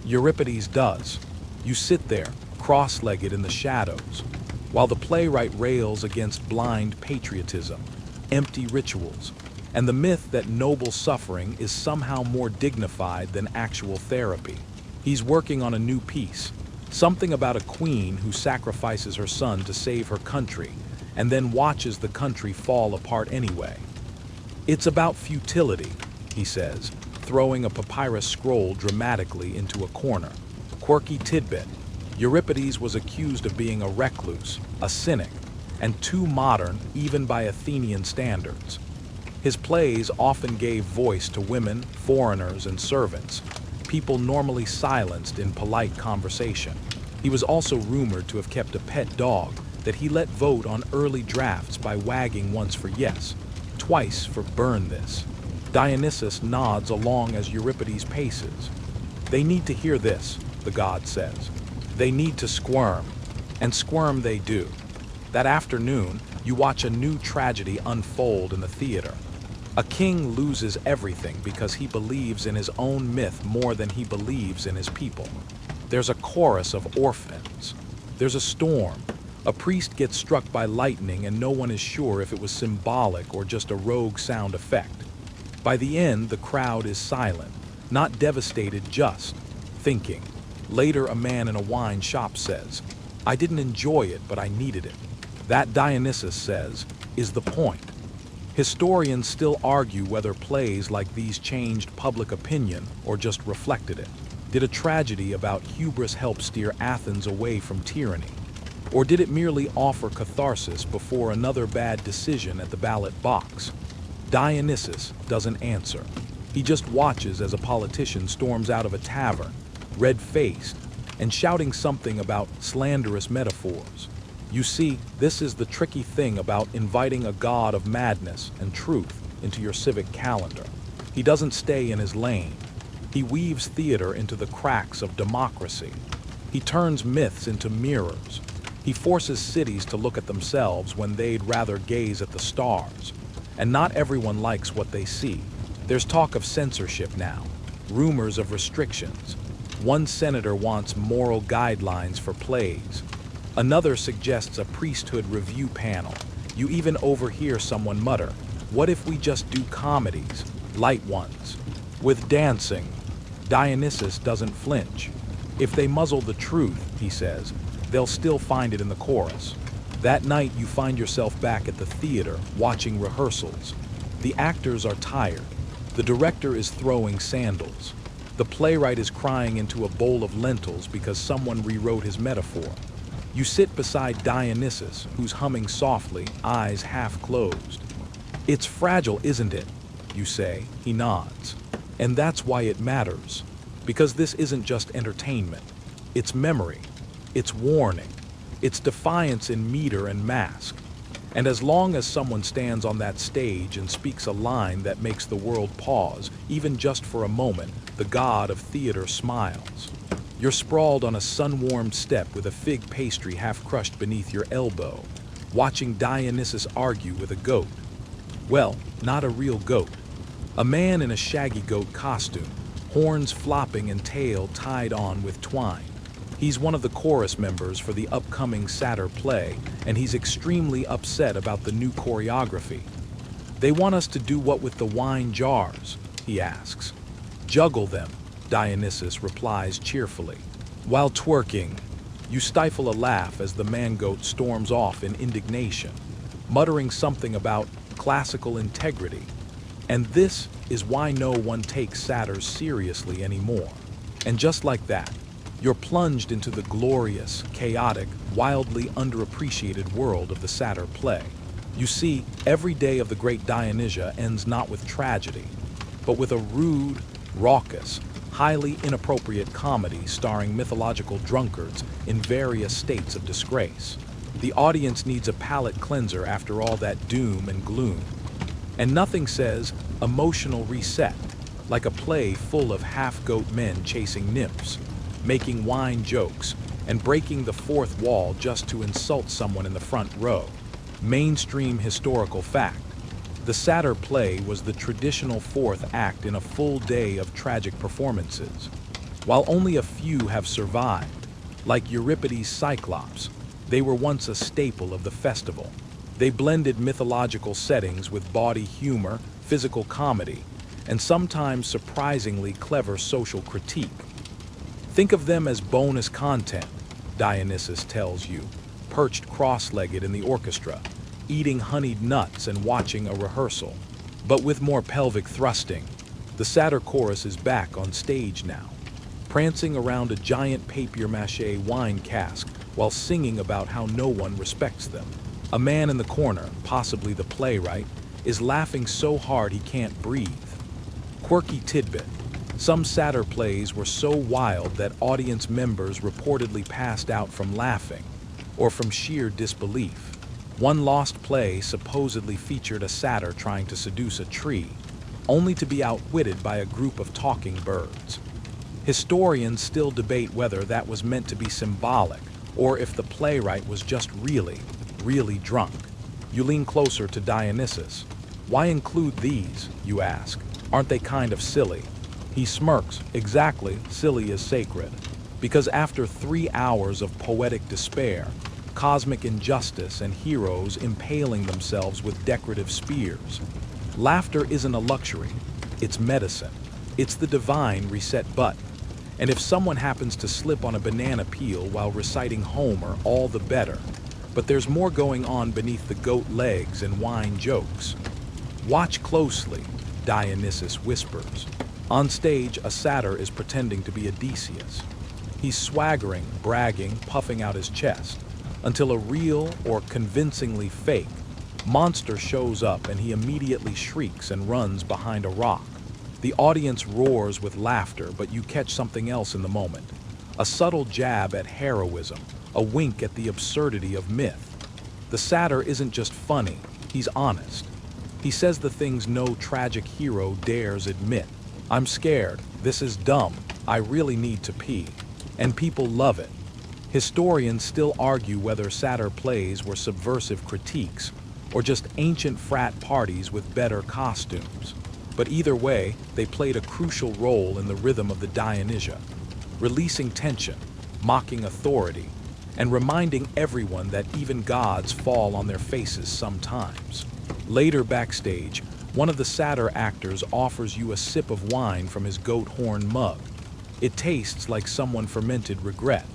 Euripides does. You sit there, cross-legged in the shadows, while the playwright rails against blind patriotism, empty rituals, and the myth that noble suffering is somehow more dignified than actual therapy. He's working on a new piece, something about a queen who sacrifices her son to save her country, and then watches the country fall apart anyway. It's about futility, he says, throwing a papyrus scroll dramatically into a corner. Quirky tidbit. Euripides was accused of being a recluse, a cynic, and too modern even by Athenian standards. His plays often gave voice to women, foreigners, and servants, people normally silenced in polite conversation. He was also rumored to have kept a pet dog that he let vote on early drafts by wagging once for yes, twice for burn this. Dionysus nods along as Euripides paces. They need to hear this, the god says. They need to squirm, and squirm they do. That afternoon, you watch a new tragedy unfold in the theater. A king loses everything because he believes in his own myth more than he believes in his people. There's a chorus of orphans. There's a storm. A priest gets struck by lightning and no one is sure if it was symbolic or just a rogue sound effect. By the end, the crowd is silent, not devastated, just thinking. Later, a man in a wine shop says, "I didn't enjoy it, but I needed it." That, Dionysus says, is the point. Historians still argue whether plays like these changed public opinion or just reflected it. Did a tragedy about hubris help steer Athens away from tyranny? Or did it merely offer catharsis before another bad decision at the ballot box? Dionysus doesn't answer. He just watches as a politician storms out of a tavern, red-faced, and shouting something about slanderous metaphors. You see, this is the tricky thing about inviting a god of madness and truth into your civic calendar. He doesn't stay in his lane. He weaves theater into the cracks of democracy. He turns myths into mirrors. He forces cities to look at themselves when they'd rather gaze at the stars. And not everyone likes what they see. There's talk of censorship now, rumors of restrictions. One senator wants moral guidelines for plays. Another suggests a priesthood review panel. You even overhear someone mutter, "What if we just do comedies, light ones, with dancing?" Dionysus doesn't flinch. If they muzzle the truth, he says, they'll still find it in the chorus. That night you find yourself back at the theater, watching rehearsals. The actors are tired. The director is throwing sandals. The playwright is crying into a bowl of lentils because someone rewrote his metaphor. You sit beside Dionysus, who's humming softly, eyes half closed. "It's fragile, isn't it?" you say. He nods. And that's why it matters. Because this isn't just entertainment. It's memory. It's warning. It's defiance in meter and mask. And as long as someone stands on that stage and speaks a line that makes the world pause, even just for a moment, the god of theater smiles. You're sprawled on a sun-warmed step with a fig pastry half crushed beneath your elbow, watching Dionysus argue with a goat. Well, not a real goat. A man in a shaggy goat costume, horns flopping and tail tied on with twine. He's one of the chorus members for the upcoming satyr play, and he's extremely upset about the new choreography. "They want us to do what with the wine jars?" he asks. "Juggle them," Dionysus replies cheerfully. While twerking, you stifle a laugh as the man-goat storms off in indignation, muttering something about classical integrity. And this is why no one takes satyrs seriously anymore. And just like that, you're plunged into the glorious, chaotic, wildly underappreciated world of the satyr play. You see, every day of the great Dionysia ends not with tragedy, but with a rude, raucous, highly inappropriate comedy starring mythological drunkards in various states of disgrace. The audience needs a palate cleanser after all that doom and gloom. And nothing says emotional reset like a play full of half-goat men chasing nymphs, making wine jokes, and breaking the fourth wall just to insult someone in the front row. Mainstream historical fact. The satyr play was the traditional fourth act in a full day of tragic performances. While only a few have survived, like Euripides' Cyclops, they were once a staple of the festival. They blended mythological settings with bawdy humor, physical comedy, and sometimes surprisingly clever social critique. Think of them as bonus content, Dionysus tells you, perched cross-legged in the orchestra, eating honeyed nuts and watching a rehearsal. But with more pelvic thrusting, the satyr chorus is back on stage now, prancing around a giant papier-mâché wine cask while singing about how no one respects them. A man in the corner, possibly the playwright, is laughing so hard he can't breathe. Quirky tidbit. Some satyr plays were so wild that audience members reportedly passed out from laughing, or from sheer disbelief. One lost play supposedly featured a satyr trying to seduce a tree, only to be outwitted by a group of talking birds. Historians still debate whether that was meant to be symbolic, or if the playwright was just really drunk. You lean closer to Dionysus. "Why include these?" you ask. "Aren't they kind of silly?" He smirks. "Exactly, silly is sacred. Because after 3 hours of poetic despair, cosmic injustice, and heroes impaling themselves with decorative spears, laughter isn't a luxury, it's medicine. It's the divine reset button. And if someone happens to slip on a banana peel while reciting Homer, all the better. But there's more going on beneath the goat legs and wine jokes. Watch closely, Dionysus whispers. On stage, a satyr is pretending to be Odysseus. He's swaggering, bragging, puffing out his chest, until a real or convincingly fake monster shows up and he immediately shrieks and runs behind a rock. The audience roars with laughter, but you catch something else in the moment. A subtle jab at heroism, a wink at the absurdity of myth. The satyr isn't just funny, he's honest. He says the things no tragic hero dares admit. I'm scared, this is dumb, I really need to pee. And people love it. Historians still argue whether satyr plays were subversive critiques or just ancient frat parties with better costumes. But either way, they played a crucial role in the rhythm of the Dionysia, releasing tension, mocking authority, and reminding everyone that even gods fall on their faces sometimes. Later backstage, one of the satyr actors offers you a sip of wine from his goat horn mug. It tastes like someone fermented regret.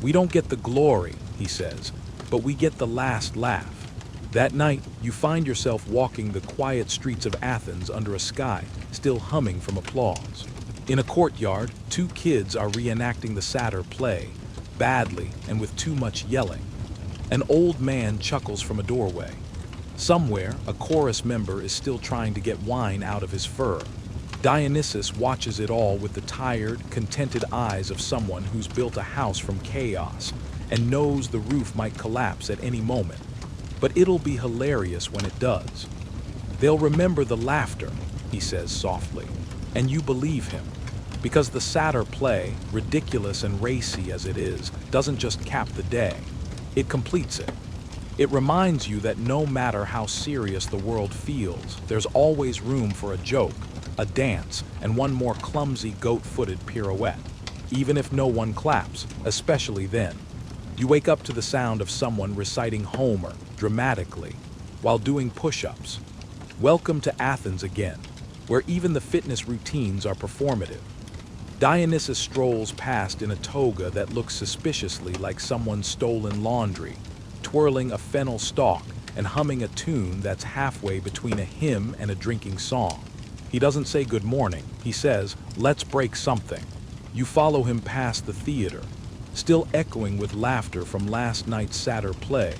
We don't get the glory, he says, but we get the last laugh. That night, you find yourself walking the quiet streets of Athens under a sky still humming from applause. In a courtyard, two kids are reenacting the satyr play, badly and with too much yelling. An old man chuckles from a doorway. Somewhere, a chorus member is still trying to get wine out of his fur. Dionysus watches it all with the tired, contented eyes of someone who's built a house from chaos and knows the roof might collapse at any moment. But it'll be hilarious when it does. They'll remember the laughter, he says softly, and you believe him. Because the satyr play, ridiculous and racy as it is, doesn't just cap the day, it completes it. It reminds you that no matter how serious the world feels, there's always room for a joke, a dance, and one more clumsy goat-footed pirouette, even if no one claps, especially then. You wake up to the sound of someone reciting Homer dramatically while doing push-ups. Welcome to Athens again, where even the fitness routines are performative. Dionysus strolls past in a toga that looks suspiciously like someone's stolen laundry, twirling a fennel stalk and humming a tune that's halfway between a hymn and a drinking song. He doesn't say good morning, he says, let's break something. You follow him past the theater, still echoing with laughter from last night's satyr play,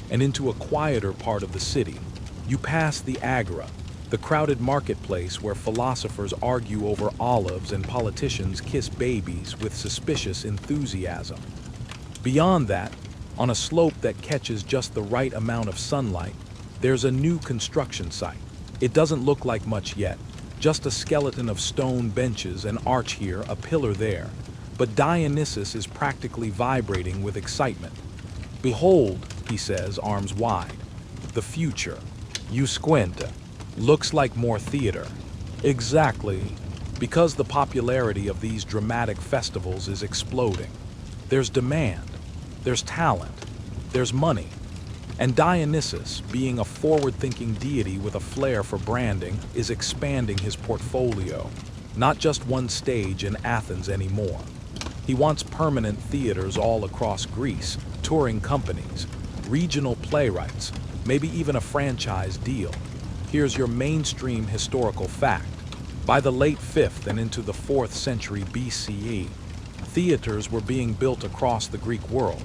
and into a quieter part of the city. You pass the agora, the crowded marketplace where philosophers argue over olives and politicians kiss babies with suspicious enthusiasm. Beyond that, on a slope that catches just the right amount of sunlight, there's a new construction site. It doesn't look like much yet, just a skeleton of stone benches, an arch here, a pillar there. But Dionysus is practically vibrating with excitement. Behold, he says, arms wide, the future. You squint. Looks like more theater. Exactly, because the popularity of these dramatic festivals is exploding. There's demand, there's talent, there's money. And Dionysus, being a forward-thinking deity with a flair for branding, is expanding his portfolio. Not just one stage in Athens anymore. He wants permanent theaters all across Greece, touring companies, regional playwrights, maybe even a franchise deal. Here's your mainstream historical fact. By the late 5th and into the 4th century BCE, theaters were being built across the Greek world,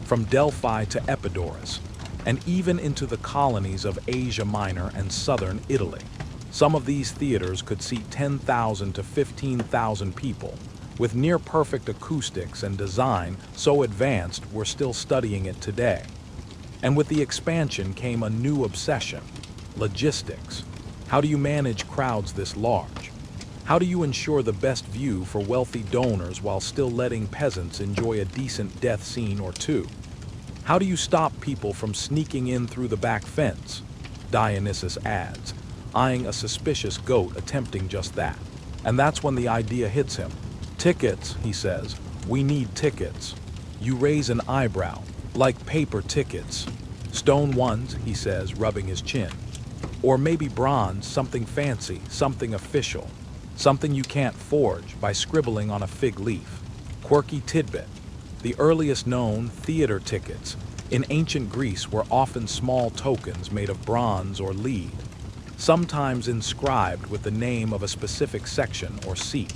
from Delphi to Epidaurus, and even into the colonies of Asia Minor and southern Italy. Some of these theaters could seat 10,000 to 15,000 people, with near-perfect acoustics and design so advanced we're still studying it today. And with the expansion came a new obsession: logistics. How do you manage crowds this large? How do you ensure the best view for wealthy donors while still letting peasants enjoy a decent death scene or two? How do you stop people from sneaking in through the back fence? Dionysus adds, eyeing a suspicious goat attempting just that. And that's when the idea hits him. Tickets, he says. We need tickets. You raise an eyebrow. Like paper tickets. Stone ones, he says, rubbing his chin. Or maybe bronze, something fancy, something official. Something you can't forge by scribbling on a fig leaf. Quirky tidbit. The earliest known theater tickets in ancient Greece were often small tokens made of bronze or lead. sometimes inscribed with the name of a specific section or seat.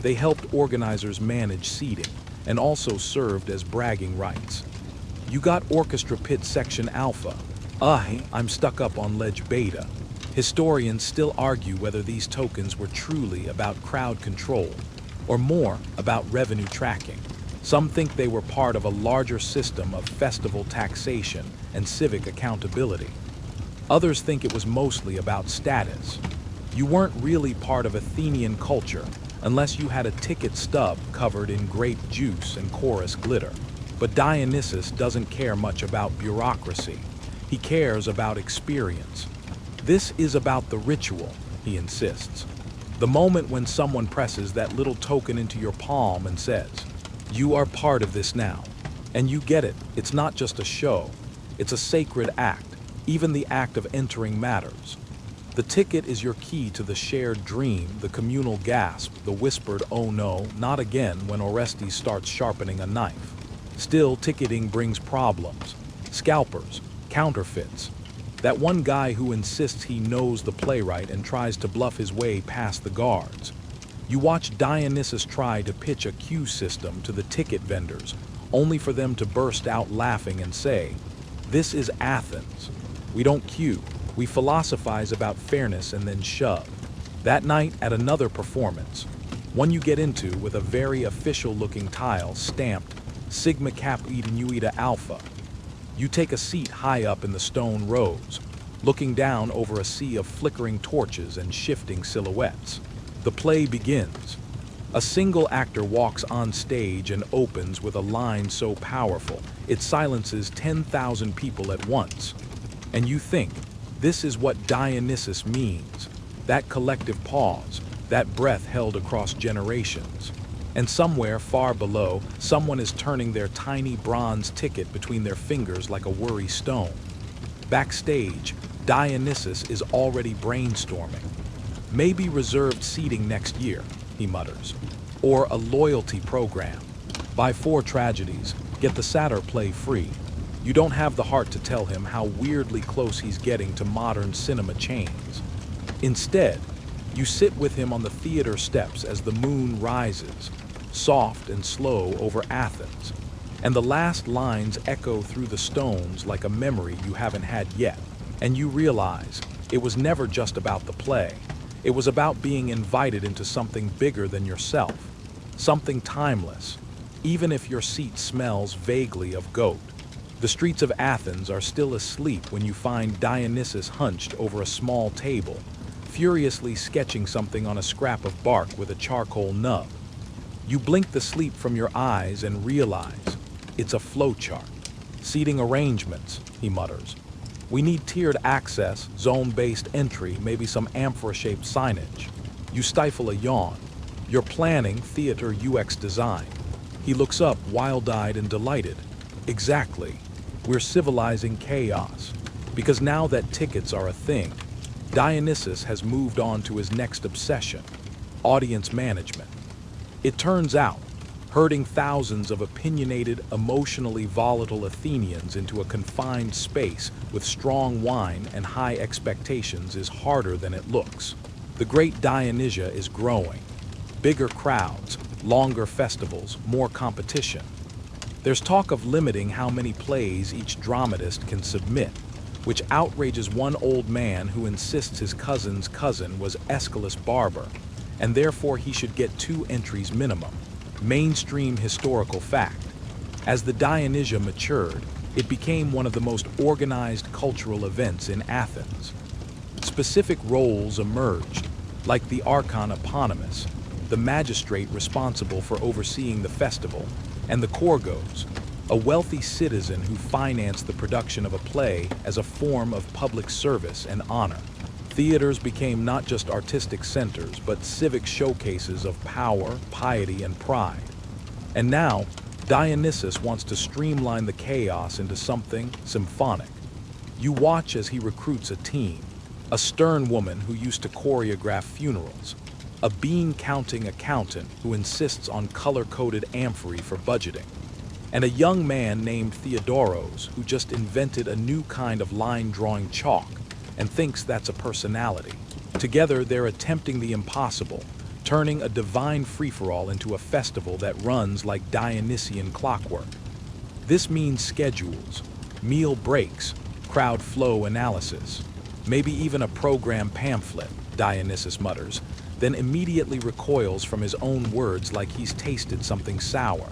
They helped organizers manage seating and also served as bragging rights. You got Orchestra Pit Section Alpha. I'm stuck up on Ledge Beta. Historians still argue whether these tokens were truly about crowd control or more about revenue tracking. Some think they were part of a larger system of festival taxation and civic accountability. Others think it was mostly about status. You weren't really part of Athenian culture unless you had a ticket stub covered in grape juice and chorus glitter. But Dionysus doesn't care much about bureaucracy. He cares about experience. This is about the ritual, he insists. The moment when someone presses that little token into your palm and says, "You are part of this now." And you get it, it's not just a show. It's a sacred act. Even the act of entering matters. The ticket is your key to the shared dream, the communal gasp, the whispered, "Oh no, not again," when Orestes starts sharpening a knife. Still, ticketing brings problems. Scalpers, counterfeits. That one guy who insists he knows the playwright and tries to bluff his way past the guards. You watch Dionysus try to pitch a queue system to the ticket vendors, only for them to burst out laughing and say, "This is Athens. We don't queue. We philosophize about fairness and then shove." That night at another performance, one you get into with a very official-looking tile stamped Sigma Kappa Eta Nu Eta Alpha. You take a seat high up in the stone rows, looking down over a sea of flickering torches and shifting silhouettes. The play begins. A single actor walks on stage and opens with a line so powerful it silences 10,000 people at once. And you think, this is what Dionysus means, that collective pause, that breath held across generations. And somewhere far below, someone is turning their tiny bronze ticket between their fingers like a worry stone. Backstage, Dionysus is already brainstorming. Maybe reserved seating next year, he mutters. Or a loyalty program. Buy 4 tragedies, get the satyr play free. You don't have the heart to tell him how weirdly close he's getting to modern cinema chains. Instead, you sit with him on the theater steps as the moon rises, soft and slow over Athens, and the last lines echo through the stones like a memory you haven't had yet. And you realize it was never just about the play. It was about being invited into something bigger than yourself, something timeless, even if your seat smells vaguely of goat. The streets of Athens are still asleep when you find Dionysus hunched over a small table, furiously sketching something on a scrap of bark with a charcoal nub. You blink the sleep from your eyes and realize it's a flowchart. Seating arrangements, he mutters. We need tiered access, zone-based entry, maybe some amphora-shaped signage. You stifle a yawn. You're planning theater UX design. He looks up, wild-eyed and delighted. Exactly. We're civilizing chaos. Because now that tickets are a thing, Dionysus has moved on to his next obsession, audience management. It turns out, herding thousands of opinionated, emotionally volatile Athenians into a confined space with strong wine and high expectations is harder than it looks. The great Dionysia is growing. Bigger crowds, longer festivals, more competition. There's talk of limiting how many plays each dramatist can submit, which outrages one old man who insists his cousin's cousin was Aeschylus Barber, and therefore he should get 2 entries minimum. Mainstream historical fact. As the Dionysia matured, it became one of the most organized cultural events in Athens. Specific roles emerged, like the archon eponymous, the magistrate responsible for overseeing the festival, and the Chorgos, a wealthy citizen who financed the production of a play as a form of public service and honor. Theaters became not just artistic centers, but civic showcases of power, piety, and pride. And now, Dionysus wants to streamline the chaos into something symphonic. You watch as he recruits a team, a stern woman who used to choreograph funerals, a bean-counting accountant who insists on color-coded amphory for budgeting, and a young man named Theodoros who just invented a new kind of line-drawing chalk and thinks that's a personality. Together, they're attempting the impossible, turning a divine free-for-all into a festival that runs like Dionysian clockwork. This means schedules, meal breaks, crowd flow analysis, maybe even a program pamphlet, Dionysus mutters, then immediately recoils from his own words like he's tasted something sour.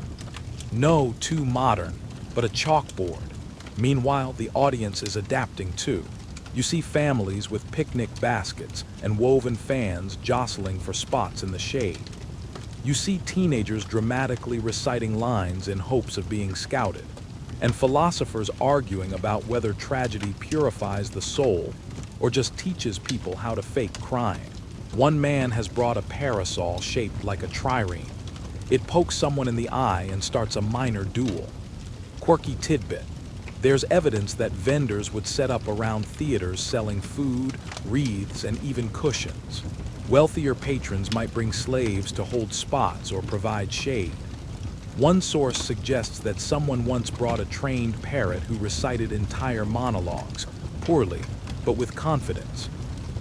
No, too modern, but a chalkboard. Meanwhile, the audience is adapting too. You see families with picnic baskets and woven fans jostling for spots in the shade. You see teenagers dramatically reciting lines in hopes of being scouted, and philosophers arguing about whether tragedy purifies the soul or just teaches people how to fake crying. One man has brought a parasol shaped like a trireme. It pokes someone in the eye and starts a minor duel. Quirky tidbit. There's evidence that vendors would set up around theaters selling food, wreaths, and even cushions. Wealthier patrons might bring slaves to hold spots or provide shade. One source suggests that someone once brought a trained parrot who recited entire monologues, poorly, but with confidence.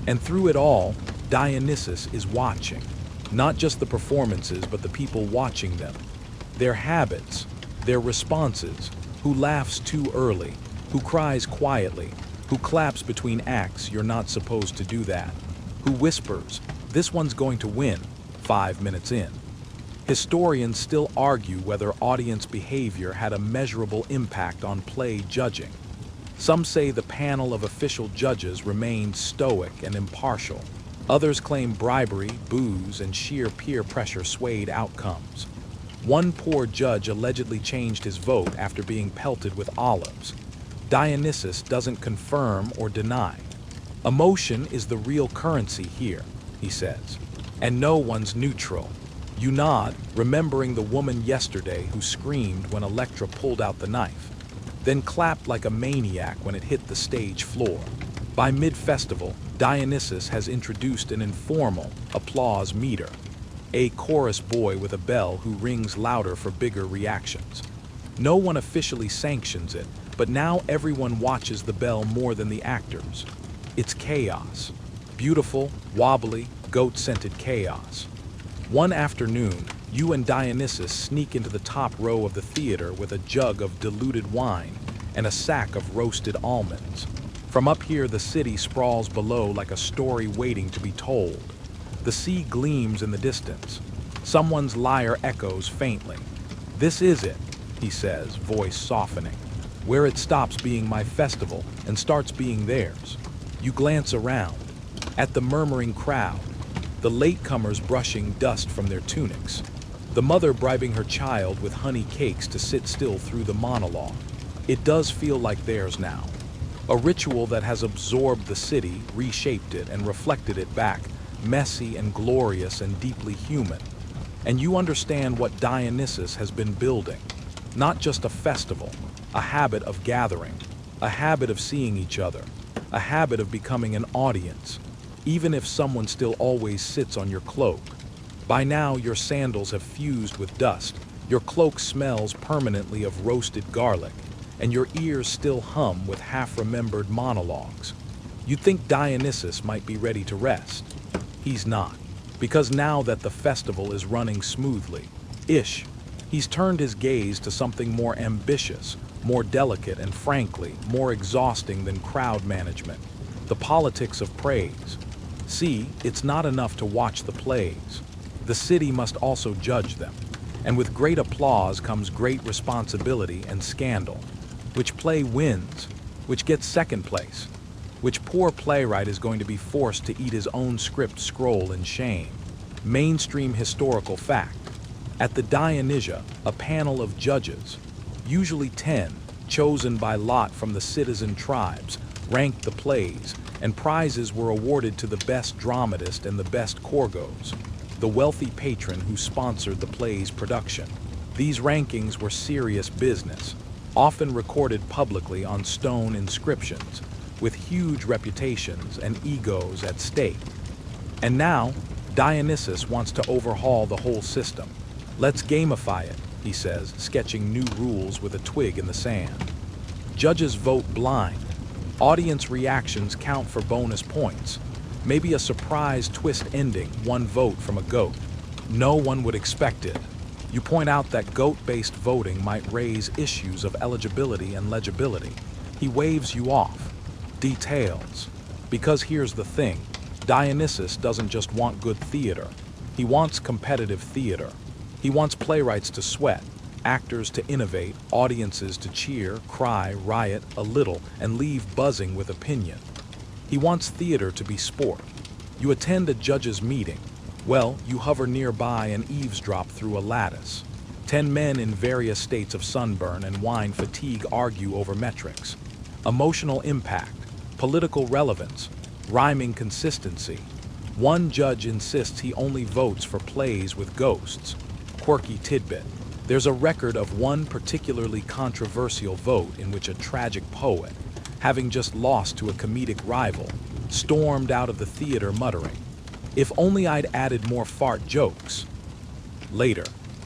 And through it all, Dionysus is watching. Not just the performances, but the people watching them. Their habits, their responses, who laughs too early, who cries quietly, who claps between acts, you're not supposed to do that, who whispers, this one's going to win, 5 minutes in. Historians still argue whether audience behavior had a measurable impact on play judging. Some say the panel of official judges remained stoic and impartial. Others claim bribery, booze, and sheer peer pressure swayed outcomes. One poor judge allegedly changed his vote after being pelted with olives. Dionysus doesn't confirm or deny. Emotion is the real currency here, he says, and no one's neutral. You nod, remembering the woman yesterday who screamed when Electra pulled out the knife, then clapped like a maniac when it hit the stage floor. By mid-festival, Dionysus has introduced an informal applause meter, a chorus boy with a bell who rings louder for bigger reactions. No one officially sanctions it, but now everyone watches the bell more than the actors. It's chaos. Beautiful, wobbly, goat-scented chaos. One afternoon, you and Dionysus sneak into the top row of the theater with a jug of diluted wine and a sack of roasted almonds. From up here, the city sprawls below like a story waiting to be told. The sea gleams in the distance. Someone's lyre echoes faintly. This is it, he says, voice softening. Where it stops being my festival and starts being theirs. You glance around, at the murmuring crowd, the latecomers brushing dust from their tunics, the mother bribing her child with honey cakes to sit still through the monologue. It does feel like theirs now. A ritual that has absorbed the city, reshaped it, and reflected it back, messy and glorious and deeply human. And you understand what Dionysus has been building. Not just a festival, a habit of gathering, a habit of seeing each other, a habit of becoming an audience, even if someone still always sits on your cloak. By now, your sandals have fused with dust, your cloak smells permanently of roasted garlic, and your ears still hum with half-remembered monologues. You'd think Dionysus might be ready to rest. He's not, because now that the festival is running smoothly, he's turned his gaze to something more ambitious, more delicate, and frankly, more exhausting than crowd management, the politics of praise. See, it's not enough to watch the plays. The city must also judge them. And with great applause comes great responsibility and scandal. Which play wins? Which gets second place? Which poor playwright is going to be forced to eat his own script scroll in shame? Mainstream historical fact. At the Dionysia, a panel of judges, usually 10, chosen by lot from the citizen tribes, ranked the plays, and prizes were awarded to the best dramatist and the best chorgos, the wealthy patron who sponsored the play's production. These rankings were serious business, often recorded publicly on stone inscriptions, with huge reputations and egos at stake. And now, Dionysus wants to overhaul the whole system. Let's gamify it, he says, sketching new rules with a twig in the sand. Judges vote blind. Audience reactions count for bonus points. Maybe a surprise twist ending, one vote from a goat. No one would expect it. You point out that goat-based voting might raise issues of eligibility and legibility. He waves you off. Details. Because here's the thing, Dionysus doesn't just want good theater. He wants competitive theater. He wants playwrights to sweat, actors to innovate, audiences to cheer, cry, riot a little, and leave buzzing with opinion. He wants theater to be sport. You attend a judge's meeting. Well, you hover nearby and eavesdrop through a lattice. 10 men in various states of sunburn and wine fatigue argue over metrics. Emotional impact, political relevance, rhyming consistency. One judge insists he only votes for plays with ghosts. Quirky tidbit. There's a record of one particularly controversial vote in which a tragic poet, having just lost to a comedic rival, stormed out of the theater muttering, "If only I'd added more fart jokes." Later,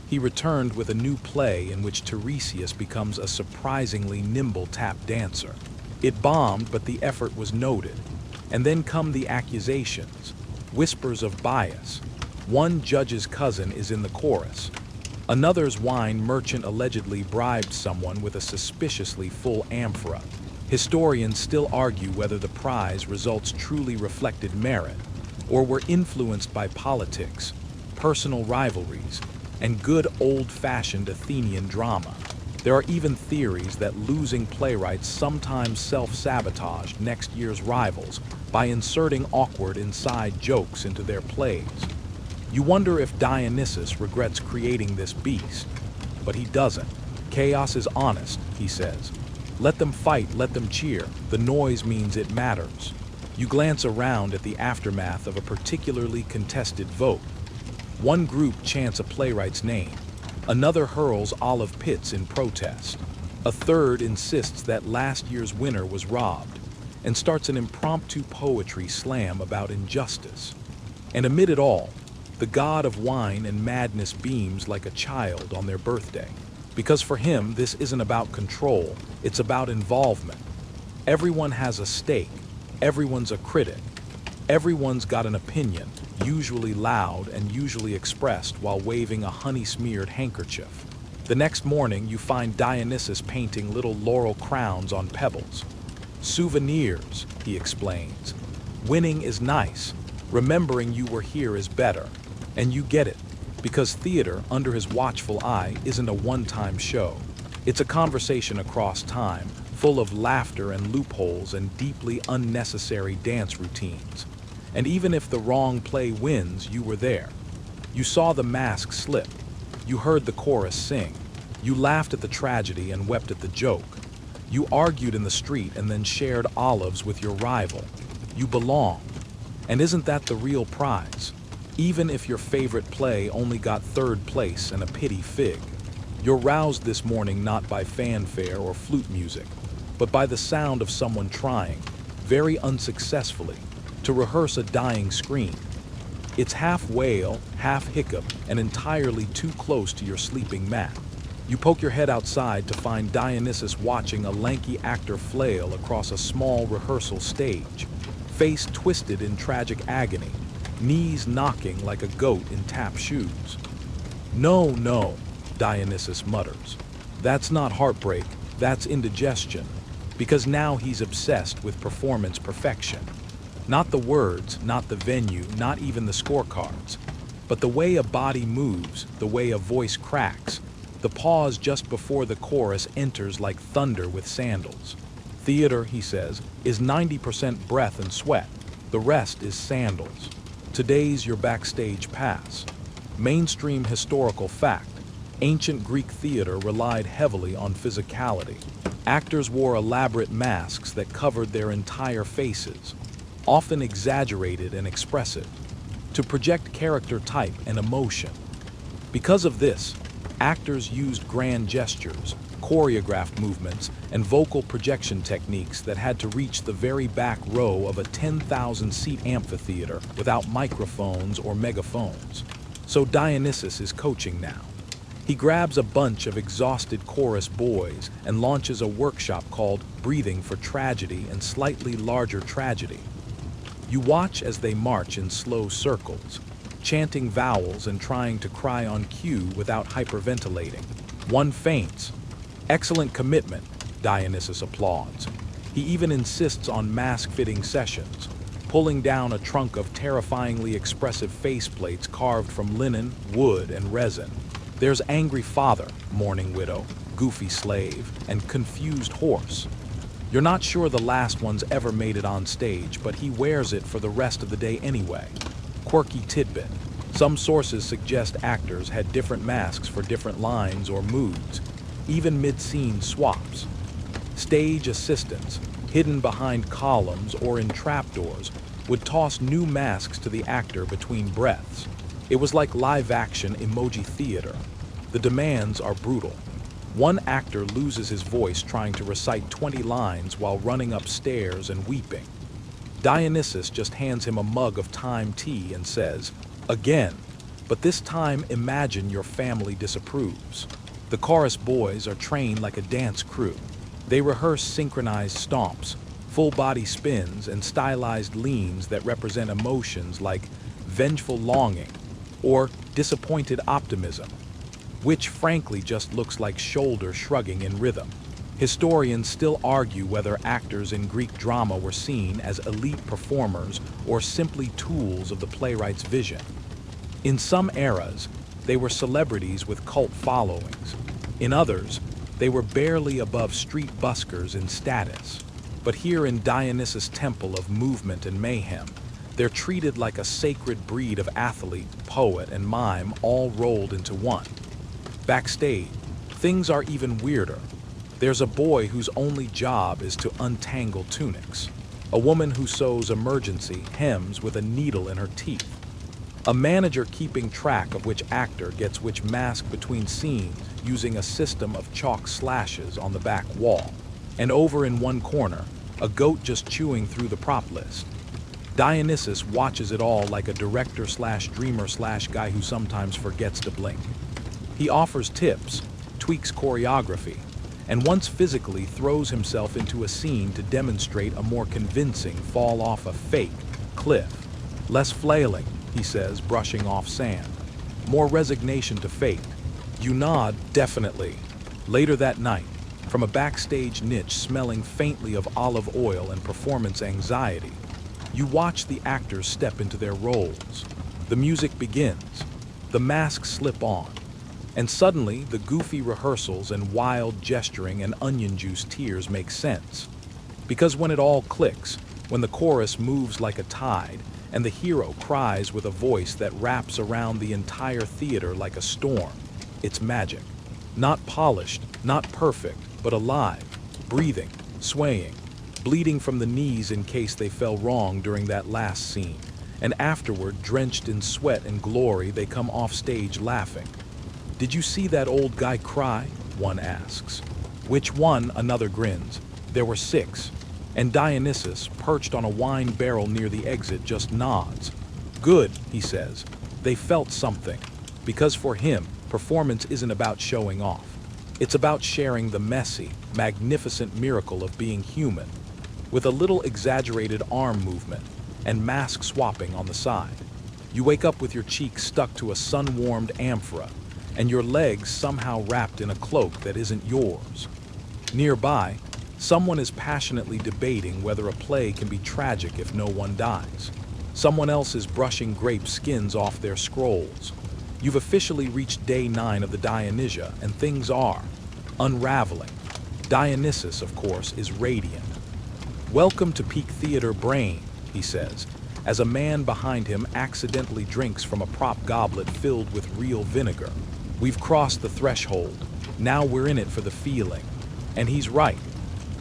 he returned with a new play in which Tiresias becomes a surprisingly nimble tap dancer. It bombed, but the effort was noted. And then come the accusations, whispers of bias. One judge's cousin is in the chorus. Another's wine merchant allegedly bribed someone with a suspiciously full amphora. Historians still argue whether the prize results truly reflected merit or were influenced by politics, personal rivalries, and good old-fashioned Athenian drama. There are even theories that losing playwrights sometimes self-sabotaged next year's rivals by inserting awkward inside jokes into their plays. You wonder if Dionysus regrets creating this beast, but he doesn't. Chaos is honest, he says. Let them fight, let them cheer. The noise means it matters. You glance around at the aftermath of a particularly contested vote. One group chants a playwright's name. Another hurls olive pits in protest. A third insists that last year's winner was robbed and starts an impromptu poetry slam about injustice. And amid it all, the god of wine and madness beams like a child on their birthday. Because for him, this isn't about control, it's about involvement. Everyone has a stake, everyone's a critic, everyone's got an opinion, usually loud and usually expressed while waving a honey-smeared handkerchief. The next morning, you find Dionysus painting little laurel crowns on pebbles. Souvenirs, he explains. Winning is nice. Remembering you were here is better. And you get it, because theater, under his watchful eye, isn't a one-time show. It's a conversation across time, full of laughter and loopholes and deeply unnecessary dance routines. And even if the wrong play wins, you were there. You saw the mask slip. You heard the chorus sing. You laughed at the tragedy and wept at the joke. You argued in the street and then shared olives with your rival. You belonged. And isn't that the real prize? Even if your favorite play only got third place and a pity fig. You're roused this morning not by fanfare or flute music, but by the sound of someone trying, very unsuccessfully, to rehearse a dying scream. It's half wail, half hiccup, and entirely too close to your sleeping mat. You poke your head outside to find Dionysus watching a lanky actor flail across a small rehearsal stage, face twisted in tragic agony, knees knocking like a goat in tap shoes. "No, no," Dionysus mutters. "That's not heartbreak, that's indigestion." Because now he's obsessed with performance perfection. Not the words, not the venue, not even the scorecards, but the way a body moves, the way a voice cracks, the pause just before the chorus enters like thunder with sandals. Theater, he says, is 90% breath and sweat. The rest is sandals. Today's your backstage pass. Mainstream historical fact. Ancient Greek theater relied heavily on physicality. Actors wore elaborate masks that covered their entire faces, often exaggerated and expressive, to project character type and emotion. Because of this, actors used grand gestures, choreographed movements, and vocal projection techniques that had to reach the very back row of a 10,000-seat amphitheater without microphones or megaphones. So Dionysus is coaching now. He grabs a bunch of exhausted chorus boys and launches a workshop called Breathing for Tragedy and Slightly Larger Tragedy. You watch as they march in slow circles, chanting vowels and trying to cry on cue without hyperventilating. One faints. Excellent commitment, Dionysus applauds. He even insists on mask-fitting sessions, pulling down a trunk of terrifyingly expressive faceplates carved from linen, wood, and resin. There's angry father, mourning widow, goofy slave, and confused horse. You're not sure the last one's ever made it on stage, but he wears it for the rest of the day anyway. Quirky tidbit. Some sources suggest actors had different masks for different lines or moods, even mid-scene swaps. Stage assistants, hidden behind columns or in trapdoors, would toss new masks to the actor between breaths. It was like live-action emoji theater. The demands are brutal. One actor loses his voice trying to recite 20 lines while running upstairs and weeping. Dionysus just hands him a mug of thyme tea and says, "Again, but this time imagine your family disapproves." The chorus boys are trained like a dance crew. They rehearse synchronized stomps, full-body spins, and stylized leans that represent emotions like vengeful longing or disappointed optimism, which frankly just looks like shoulder shrugging in rhythm. Historians still argue whether actors in Greek drama were seen as elite performers or simply tools of the playwright's vision. In some eras, they were celebrities with cult followings. In others, they were barely above street buskers in status. But here in Dionysus' temple of movement and mayhem, they're treated like a sacred breed of athlete, poet, and mime all rolled into one. Backstage, things are even weirder. There's a boy whose only job is to untangle tunics, a woman who sews emergency hems with a needle in her teeth, a manager keeping track of which actor gets which mask between scenes using a system of chalk slashes on the back wall, and over in one corner, a goat just chewing through the prop list. Dionysus watches it all like a director/dreamer/guy who sometimes forgets to blink. He offers tips, tweaks choreography, and once physically throws himself into a scene to demonstrate a more convincing fall off a fake cliff. Less flailing, he says, brushing off sand. More resignation to fate. You nod, definitely. Later that night, from a backstage niche smelling faintly of olive oil and performance anxiety, you watch the actors step into their roles. The music begins. The masks slip on. And suddenly, the goofy rehearsals and wild gesturing and onion juice tears make sense. Because when it all clicks, when the chorus moves like a tide, and the hero cries with a voice that wraps around the entire theater like a storm, it's magic. Not polished, not perfect, but alive, breathing, swaying, bleeding from the knees in case they fell wrong during that last scene, and afterward, drenched in sweat and glory, they come off stage laughing. "Did you see that old guy cry?" one asks. "Which one?" another grins. "There were 6. And Dionysus, perched on a wine barrel near the exit, just nods. "Good," he says. "They felt something." Because for him, performance isn't about showing off. It's about sharing the messy, magnificent miracle of being human, with a little exaggerated arm movement and mask swapping on the side. You wake up with your cheeks stuck to a sun-warmed amphora, and your legs somehow wrapped in a cloak that isn't yours. Nearby, someone is passionately debating whether a play can be tragic if no one dies. Someone else is brushing grape skins off their scrolls. You've officially reached day 9 of the Dionysia, and things are unraveling. Dionysus, of course, is radiant. "Welcome to peak theater brain," he says, as a man behind him accidentally drinks from a prop goblet filled with real vinegar. "We've crossed the threshold. Now we're in it for the feeling." And he's right.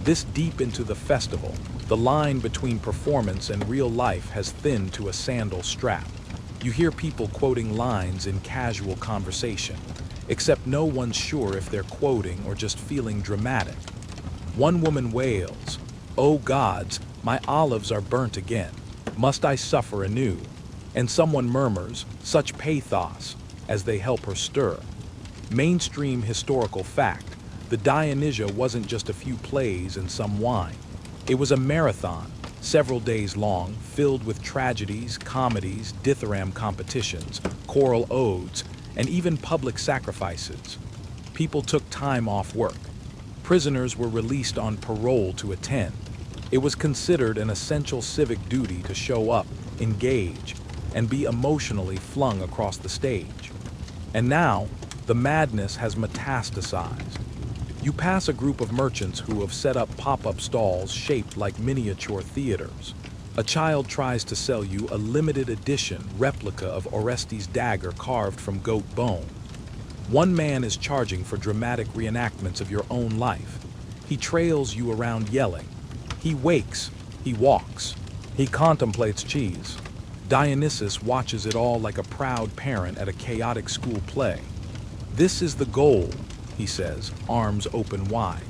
This deep into the festival, the line between performance and real life has thinned to a sandal strap. You hear people quoting lines in casual conversation, except no one's sure if they're quoting or just feeling dramatic. One woman wails, "Oh gods, my olives are burnt again. Must I suffer anew?" And someone murmurs, "Such pathos," as they help her stir. Mainstream historical fact, the Dionysia wasn't just a few plays and some wine. It was a marathon, several days long, filled with tragedies, comedies, dithyramb competitions, choral odes, and even public sacrifices. People took time off work. Prisoners were released on parole to attend. It was considered an essential civic duty to show up, engage, and be emotionally flung across the stage. And now, the madness has metastasized. You pass a group of merchants who have set up pop-up stalls shaped like miniature theaters. A child tries to sell you a limited edition replica of Orestes' dagger carved from goat bone. One man is charging for dramatic reenactments of your own life. He trails you around yelling. He wakes, he walks, he contemplates cheese. Dionysus watches it all like a proud parent at a chaotic school play. This is the goal, he says, arms open wide.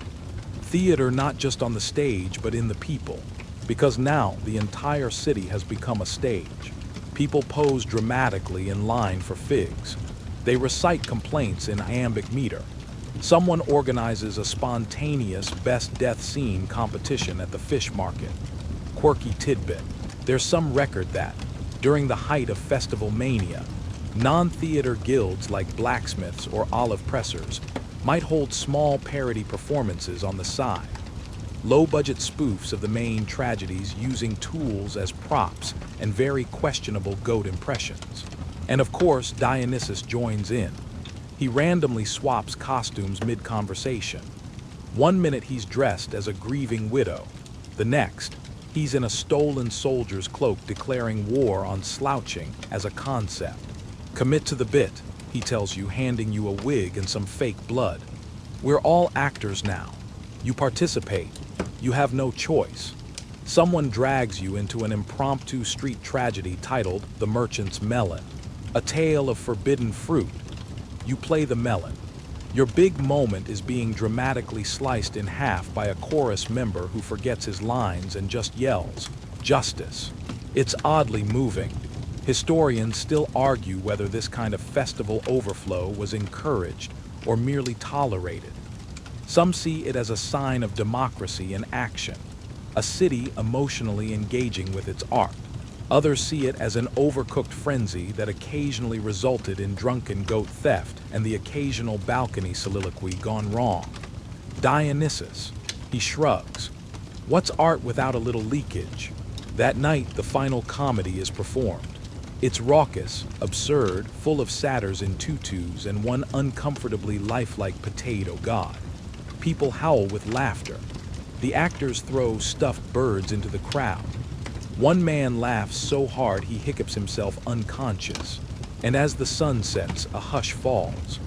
Theater not just on the stage, but in the people. Because now the entire city has become a stage. People pose dramatically in line for figs. They recite complaints in iambic meter. Someone organizes a spontaneous best death scene competition at the fish market. Quirky tidbit. There's some record that, during the height of festival mania, non-theater guilds like blacksmiths or olive pressers might hold small parody performances on the side. Low-budget spoofs of the main tragedies using tools as props and very questionable goat impressions. And of course, Dionysus joins in. He randomly swaps costumes mid-conversation. One minute he's dressed as a grieving widow. The next, he's in a stolen soldier's cloak declaring war on slouching as a concept. Commit to the bit, he tells you, handing you a wig and some fake blood. We're all actors now. You participate. You have no choice. Someone drags you into an impromptu street tragedy titled The Merchant's Melon, a tale of forbidden fruit. You play the melon. Your big moment is being dramatically sliced in half by a chorus member who forgets his lines and just yells, "Justice." It's oddly moving. Historians still argue whether this kind of festival overflow was encouraged or merely tolerated. Some see it as a sign of democracy in action, a city emotionally engaging with its art. Others see it as an overcooked frenzy that occasionally resulted in drunken goat theft and the occasional balcony soliloquy gone wrong. Dionysus, he shrugs. What's art without a little leakage? That night, the final comedy is performed. It's raucous, absurd, full of satyrs in tutus and one uncomfortably lifelike potato god. People howl with laughter. The actors throw stuffed birds into the crowd. One man laughs so hard he hiccups himself unconscious. And as the sun sets, a hush falls.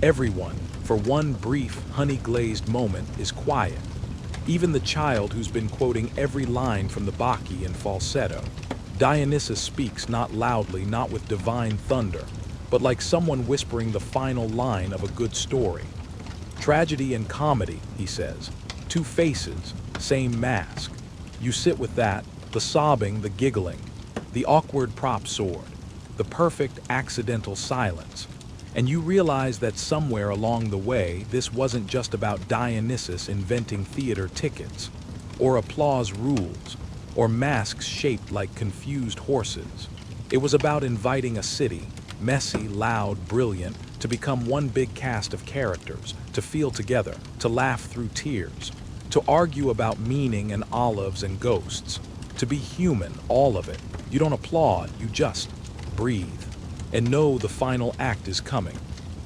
Everyone, for one brief, honey-glazed moment, is quiet. Even the child who's been quoting every line from the Bacchae in falsetto. Dionysus speaks not loudly, not with divine thunder, but like someone whispering the final line of a good story. Tragedy and comedy, he says. Two faces, same mask. You sit with that, the sobbing, the giggling, the awkward prop sword, the perfect accidental silence. And you realize that somewhere along the way, this wasn't just about Dionysus inventing theater tickets, or applause rules, or masks shaped like confused horses. It was about inviting a city, messy, loud, brilliant, to become one big cast of characters, to feel together, to laugh through tears, to argue about meaning and olives and ghosts, to be human, all of it. You don't applaud, you just breathe, and know the final act is coming.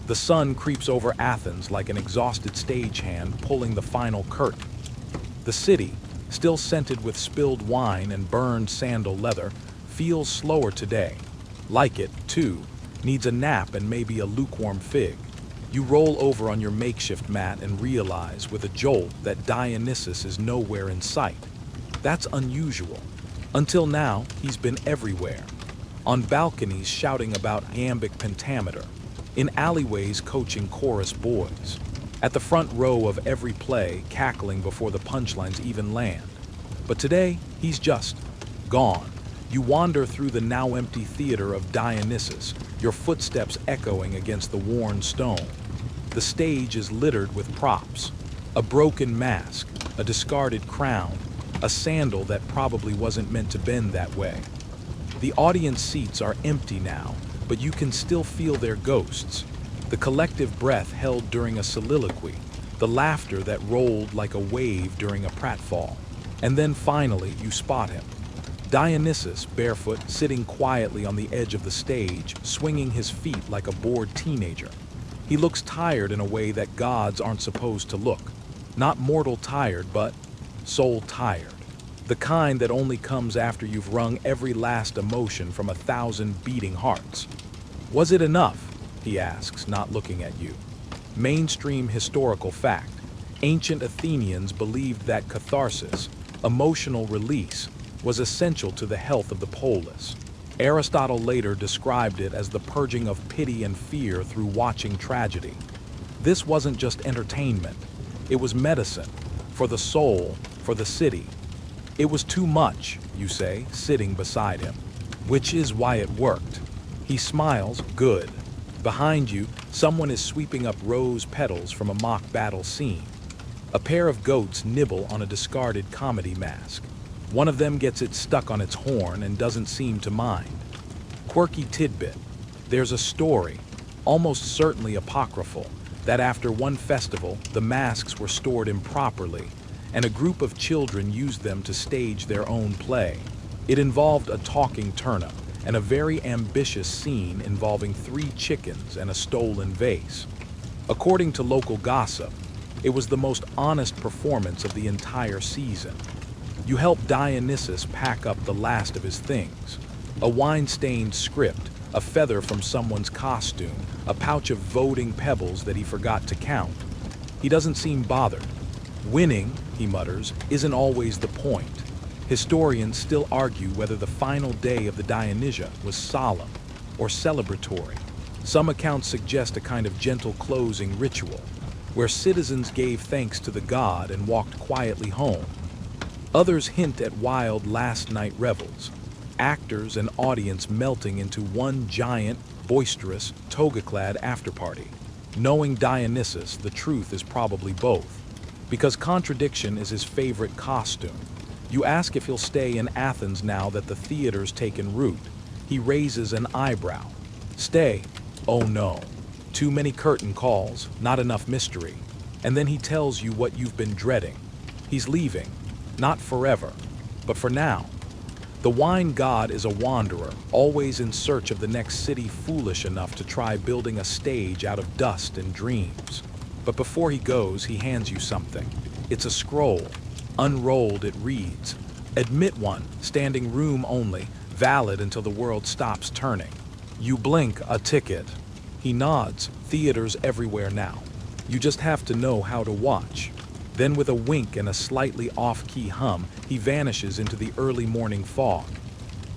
The sun creeps over Athens like an exhausted stagehand pulling the final curtain. The city, still scented with spilled wine and burned sandal leather, feels slower today. Like it, too, needs a nap and maybe a lukewarm fig. You roll over on your makeshift mat and realize with a jolt that Dionysus is nowhere in sight. That's unusual. Until now, he's been everywhere. On balconies shouting about iambic pentameter, in alleyways coaching chorus boys, at the front row of every play cackling before the punchlines even land. But today, he's just gone. You wander through the now empty theater of Dionysus, your footsteps echoing against the worn stone. The stage is littered with props. A broken mask, a discarded crown, a sandal that probably wasn't meant to bend that way. The audience seats are empty now, but you can still feel their ghosts. The collective breath held during a soliloquy, the laughter that rolled like a wave during a pratfall. And then finally you spot him. Dionysus, barefoot, sitting quietly on the edge of the stage, swinging his feet like a bored teenager. He looks tired in a way that gods aren't supposed to look. Not mortal tired, but soul tired. The kind that only comes after you've wrung every last emotion from 1,000 beating hearts. Was it enough? He asks, not looking at you. Mainstream historical fact. Ancient Athenians believed that catharsis, emotional release, was essential to the health of the polis. Aristotle later described it as the purging of pity and fear through watching tragedy. This wasn't just entertainment. It was medicine, for the soul, for the city. It was too much, you say, sitting beside him. Which is why it worked. He smiles, good. Behind you, someone is sweeping up rose petals from a mock battle scene. A pair of goats nibble on a discarded comedy mask. One of them gets it stuck on its horn and doesn't seem to mind. Quirky tidbit. There's a story, almost certainly apocryphal, that after one festival, the masks were stored improperly, and a group of children used them to stage their own play. It involved a talking turnip and a very ambitious scene involving 3 chickens and a stolen vase. According to local gossip, it was the most honest performance of the entire season. You help Dionysus pack up the last of his things. A wine-stained script, a feather from someone's costume, a pouch of voting pebbles that he forgot to count. He doesn't seem bothered. Winning, he mutters, isn't always the point. Historians still argue whether the final day of the Dionysia was solemn or celebratory. Some accounts suggest a kind of gentle closing ritual, where citizens gave thanks to the god and walked quietly home. Others hint at wild last-night revels, actors and audience melting into one giant, boisterous, toga-clad after-party. Knowing Dionysus, the truth is probably both, because contradiction is his favorite costume. You ask if he'll stay in Athens now that the theater's taken root. He raises an eyebrow. Stay? Oh no. Too many curtain calls, not enough mystery. And then he tells you what you've been dreading. He's leaving. Not forever, but for now. The wine god is a wanderer, always in search of the next city foolish enough to try building a stage out of dust and dreams. But before he goes, he hands you something. It's a scroll. Unrolled, it reads, "Admit one, standing room only, valid until the world stops turning." You blink, a ticket. He nods, theaters everywhere now. You just have to know how to watch. Then with a wink and a slightly off-key hum, he vanishes into the early morning fog.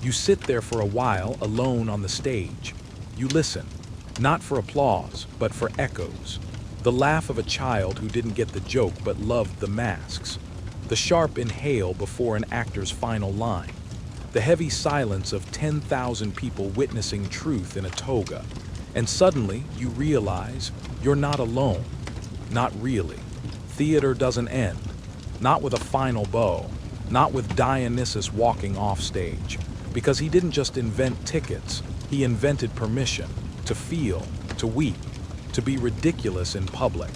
You sit there for a while, alone on the stage. You listen, not for applause, but for echoes. The laugh of a child who didn't get the joke but loved the masks. The sharp inhale before an actor's final line. The heavy silence of 10,000 people witnessing truth in a toga. And suddenly, you realize you're not alone. Not really. Theater doesn't end. Not with a final bow. Not with Dionysus walking off stage. Because he didn't just invent tickets. He invented permission. To feel. To weep. To be ridiculous in public.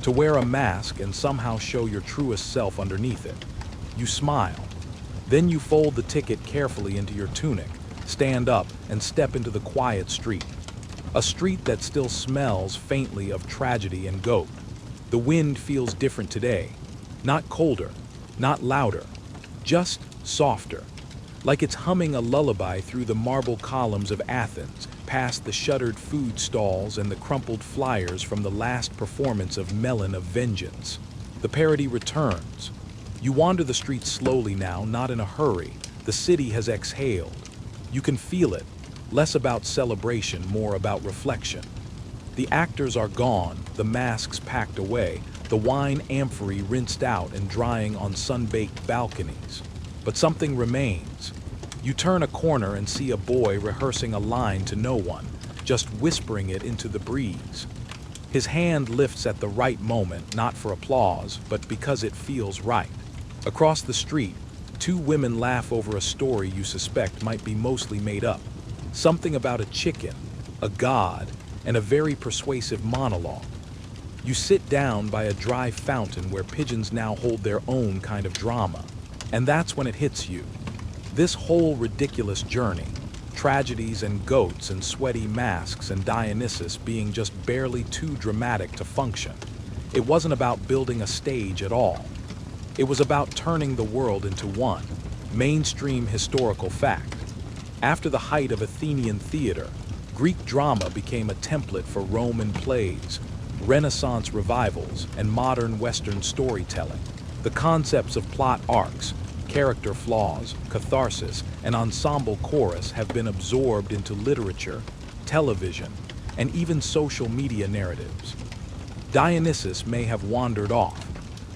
To wear a mask and somehow show your truest self underneath it. You smile. Then you fold the ticket carefully into your tunic, stand up, and step into the quiet street. A street that still smells faintly of tragedy and goat. The wind feels different today. Not colder, not louder, just softer. Like it's humming a lullaby through the marble columns of Athens, past the shuttered food stalls and the crumpled flyers from the last performance of Melon of Vengeance. The parody returns. You wander the streets slowly now, not in a hurry. The city has exhaled. You can feel it. Less about celebration, more about reflection. The actors are gone, the masks packed away, the wine amphory rinsed out and drying on sun-baked balconies. But something remains. You turn a corner and see a boy rehearsing a line to no one, just whispering it into the breeze. His hand lifts at the right moment, not for applause, but because it feels right. Across the street, two women laugh over a story you suspect might be mostly made up. Something about a chicken, a god, and a very persuasive monologue. You sit down by a dry fountain where pigeons now hold their own kind of drama. And that's when it hits you. This whole ridiculous journey, tragedies and goats and sweaty masks and Dionysus being just barely too dramatic to function. It wasn't about building a stage at all. It was about turning the world into one mainstream historical fact. After the height of Athenian theater, Greek drama became a template for Roman plays, Renaissance revivals, and modern Western storytelling. The concepts of plot arcs, character flaws, catharsis, and ensemble chorus have been absorbed into literature, television, and even social media narratives. Dionysus may have wandered off,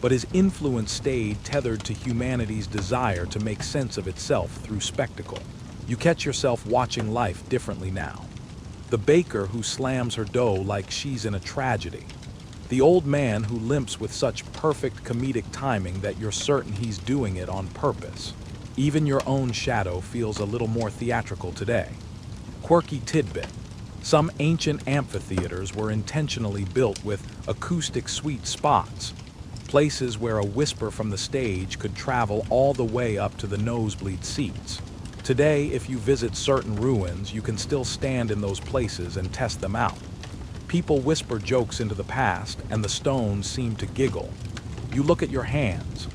but his influence stayed tethered to humanity's desire to make sense of itself through spectacle. You catch yourself watching life differently now. The baker who slams her dough like she's in a tragedy. The old man who limps with such perfect comedic timing that you're certain he's doing it on purpose. Even your own shadow feels a little more theatrical today. Quirky tidbit. Some ancient amphitheaters were intentionally built with acoustic sweet spots, places where a whisper from the stage could travel all the way up to the nosebleed seats. Today, if you visit certain ruins, you can still stand in those places and test them out. People whisper jokes into the past, and the stones seem to giggle. You look at your hands.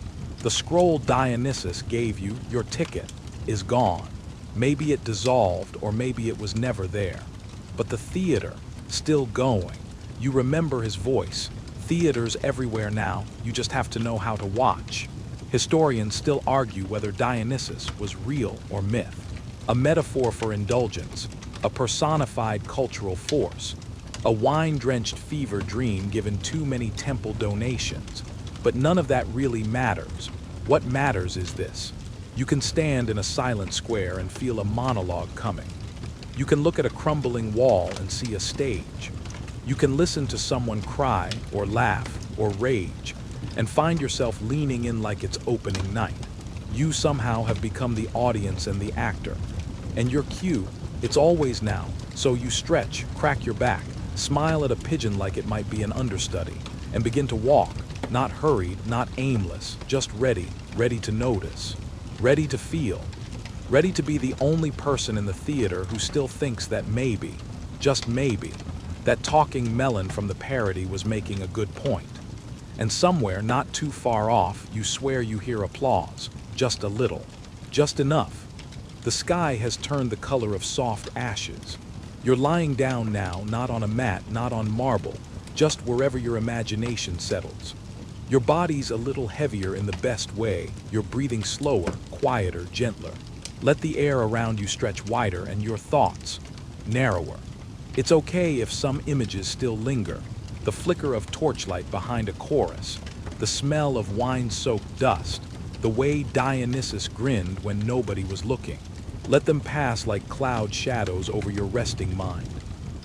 The scroll Dionysus gave you, your ticket, is gone. Maybe it dissolved, or maybe it was never there. But the theater, still going. You remember his voice. Theaters everywhere now, you just have to know how to watch. Historians still argue whether Dionysus was real or myth. A metaphor for indulgence, a personified cultural force, a wine-drenched fever dream given too many temple donations. But none of that really matters. What matters is this. You can stand in a silent square and feel a monologue coming. You can look at a crumbling wall and see a stage. You can listen to someone cry or laugh or rage and find yourself leaning in like it's opening night. You somehow have become the audience and the actor. And your cue, it's always now. So you stretch, crack your back, smile at a pigeon like it might be an understudy, and begin to walk, not hurried, not aimless, just ready to notice, ready to feel, ready to be the only person in the theater who still thinks that maybe, just maybe, that talking melon from the parody was making a good point. And somewhere not too far off, you swear you hear applause, just a little, just enough. The sky has turned the color of soft ashes. You're lying down now, not on a mat, not on marble, just wherever your imagination settles. Your body's a little heavier in the best way. You're breathing slower, quieter, gentler. Let the air around you stretch wider and your thoughts narrower. It's okay if some images still linger. The flicker of torchlight behind a chorus, the smell of wine-soaked dust, the way Dionysus grinned when nobody was looking. Let them pass like cloud shadows over your resting mind.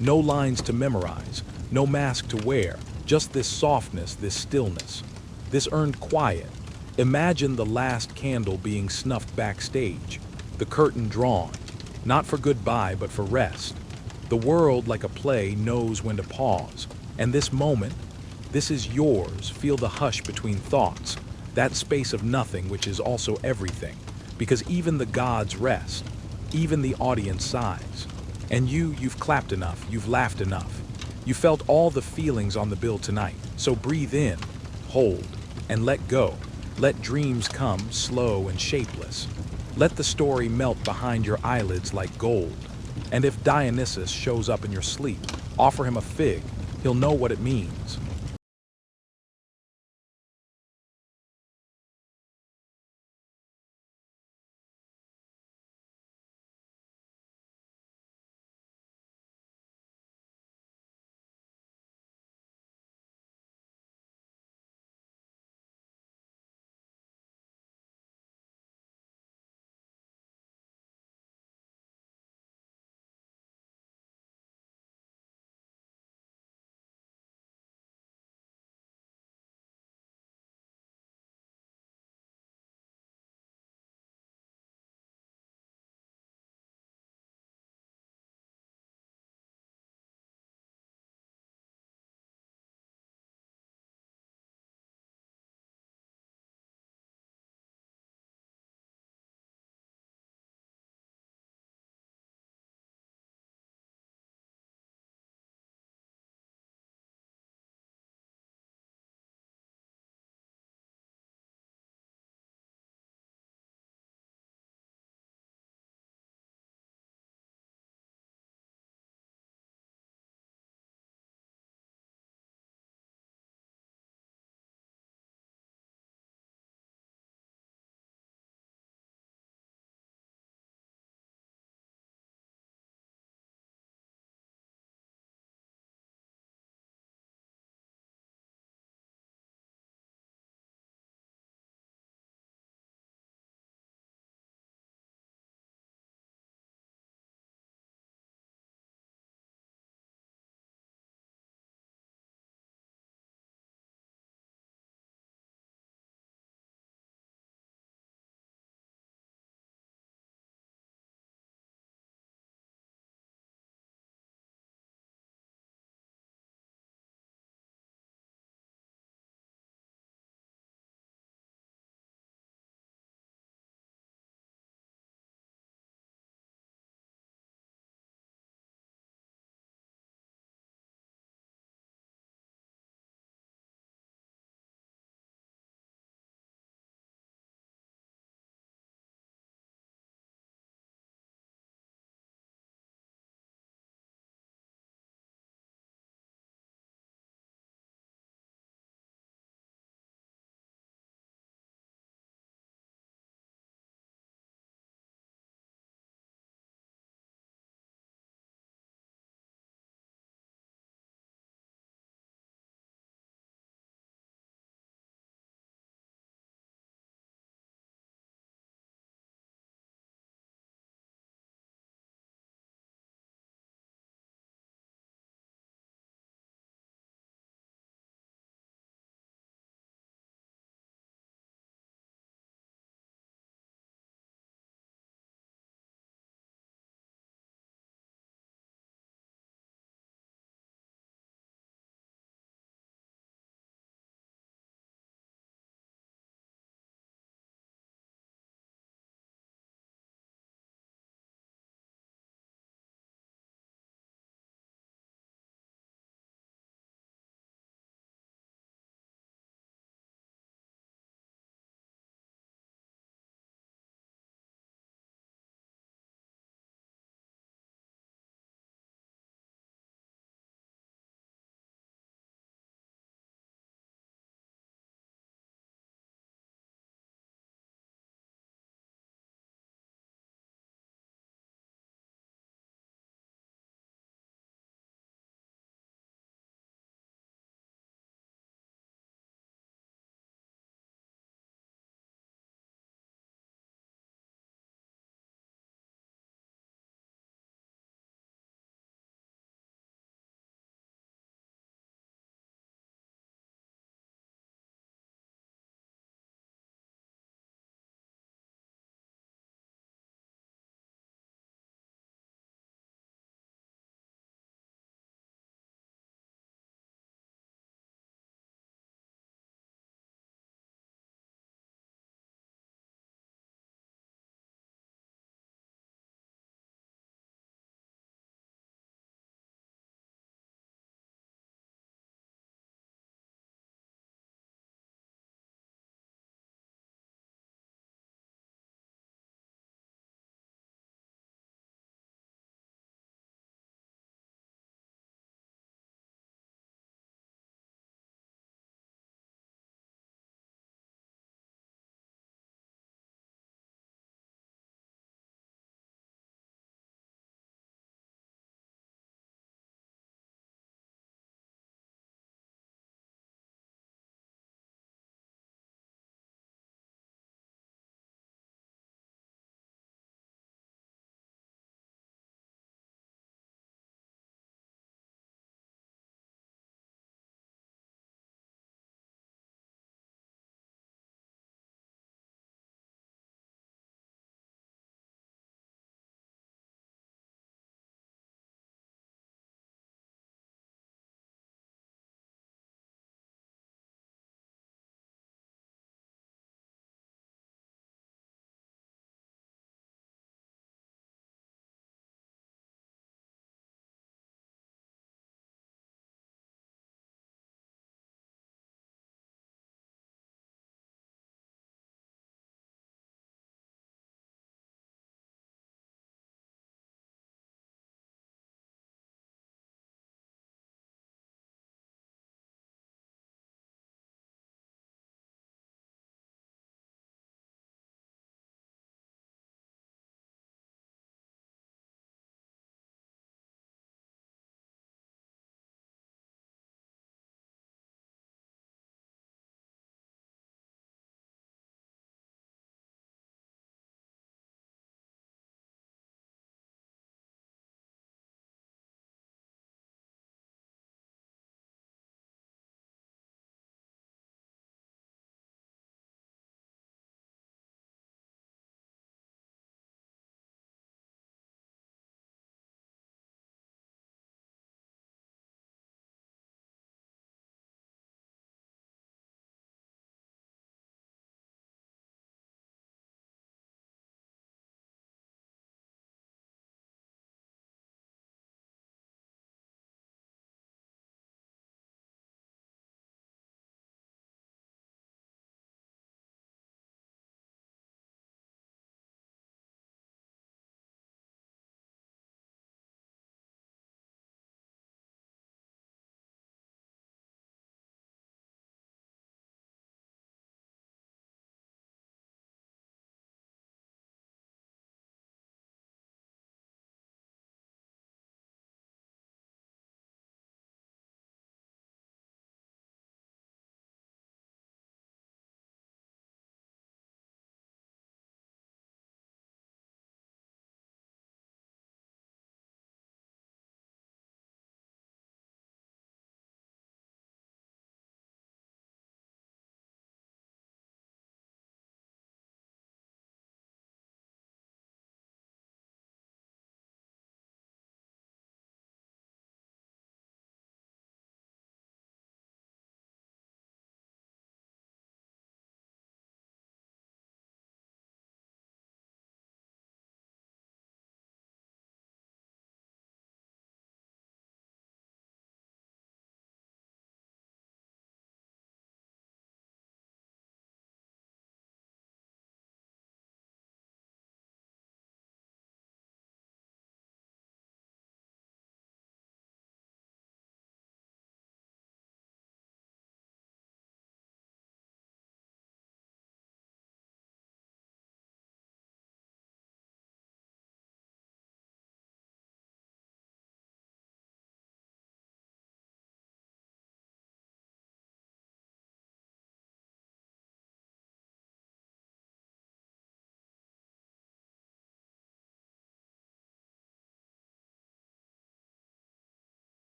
No lines to memorize, no mask to wear, just this softness, this stillness, this earned quiet. Imagine the last candle being snuffed backstage, the curtain drawn, not for goodbye but for rest. The world, like a play, knows when to pause. And this moment, this is yours. Feel the hush between thoughts, that space of nothing which is also everything. Because even the gods rest, even the audience sighs. And you've clapped enough, you've laughed enough. You felt all the feelings on the bill tonight. So breathe in, hold, and let go. Let dreams come slow and shapeless. Let the story melt behind your eyelids like gold. And if Dionysus shows up in your sleep, offer him a fig. He'll know what it means.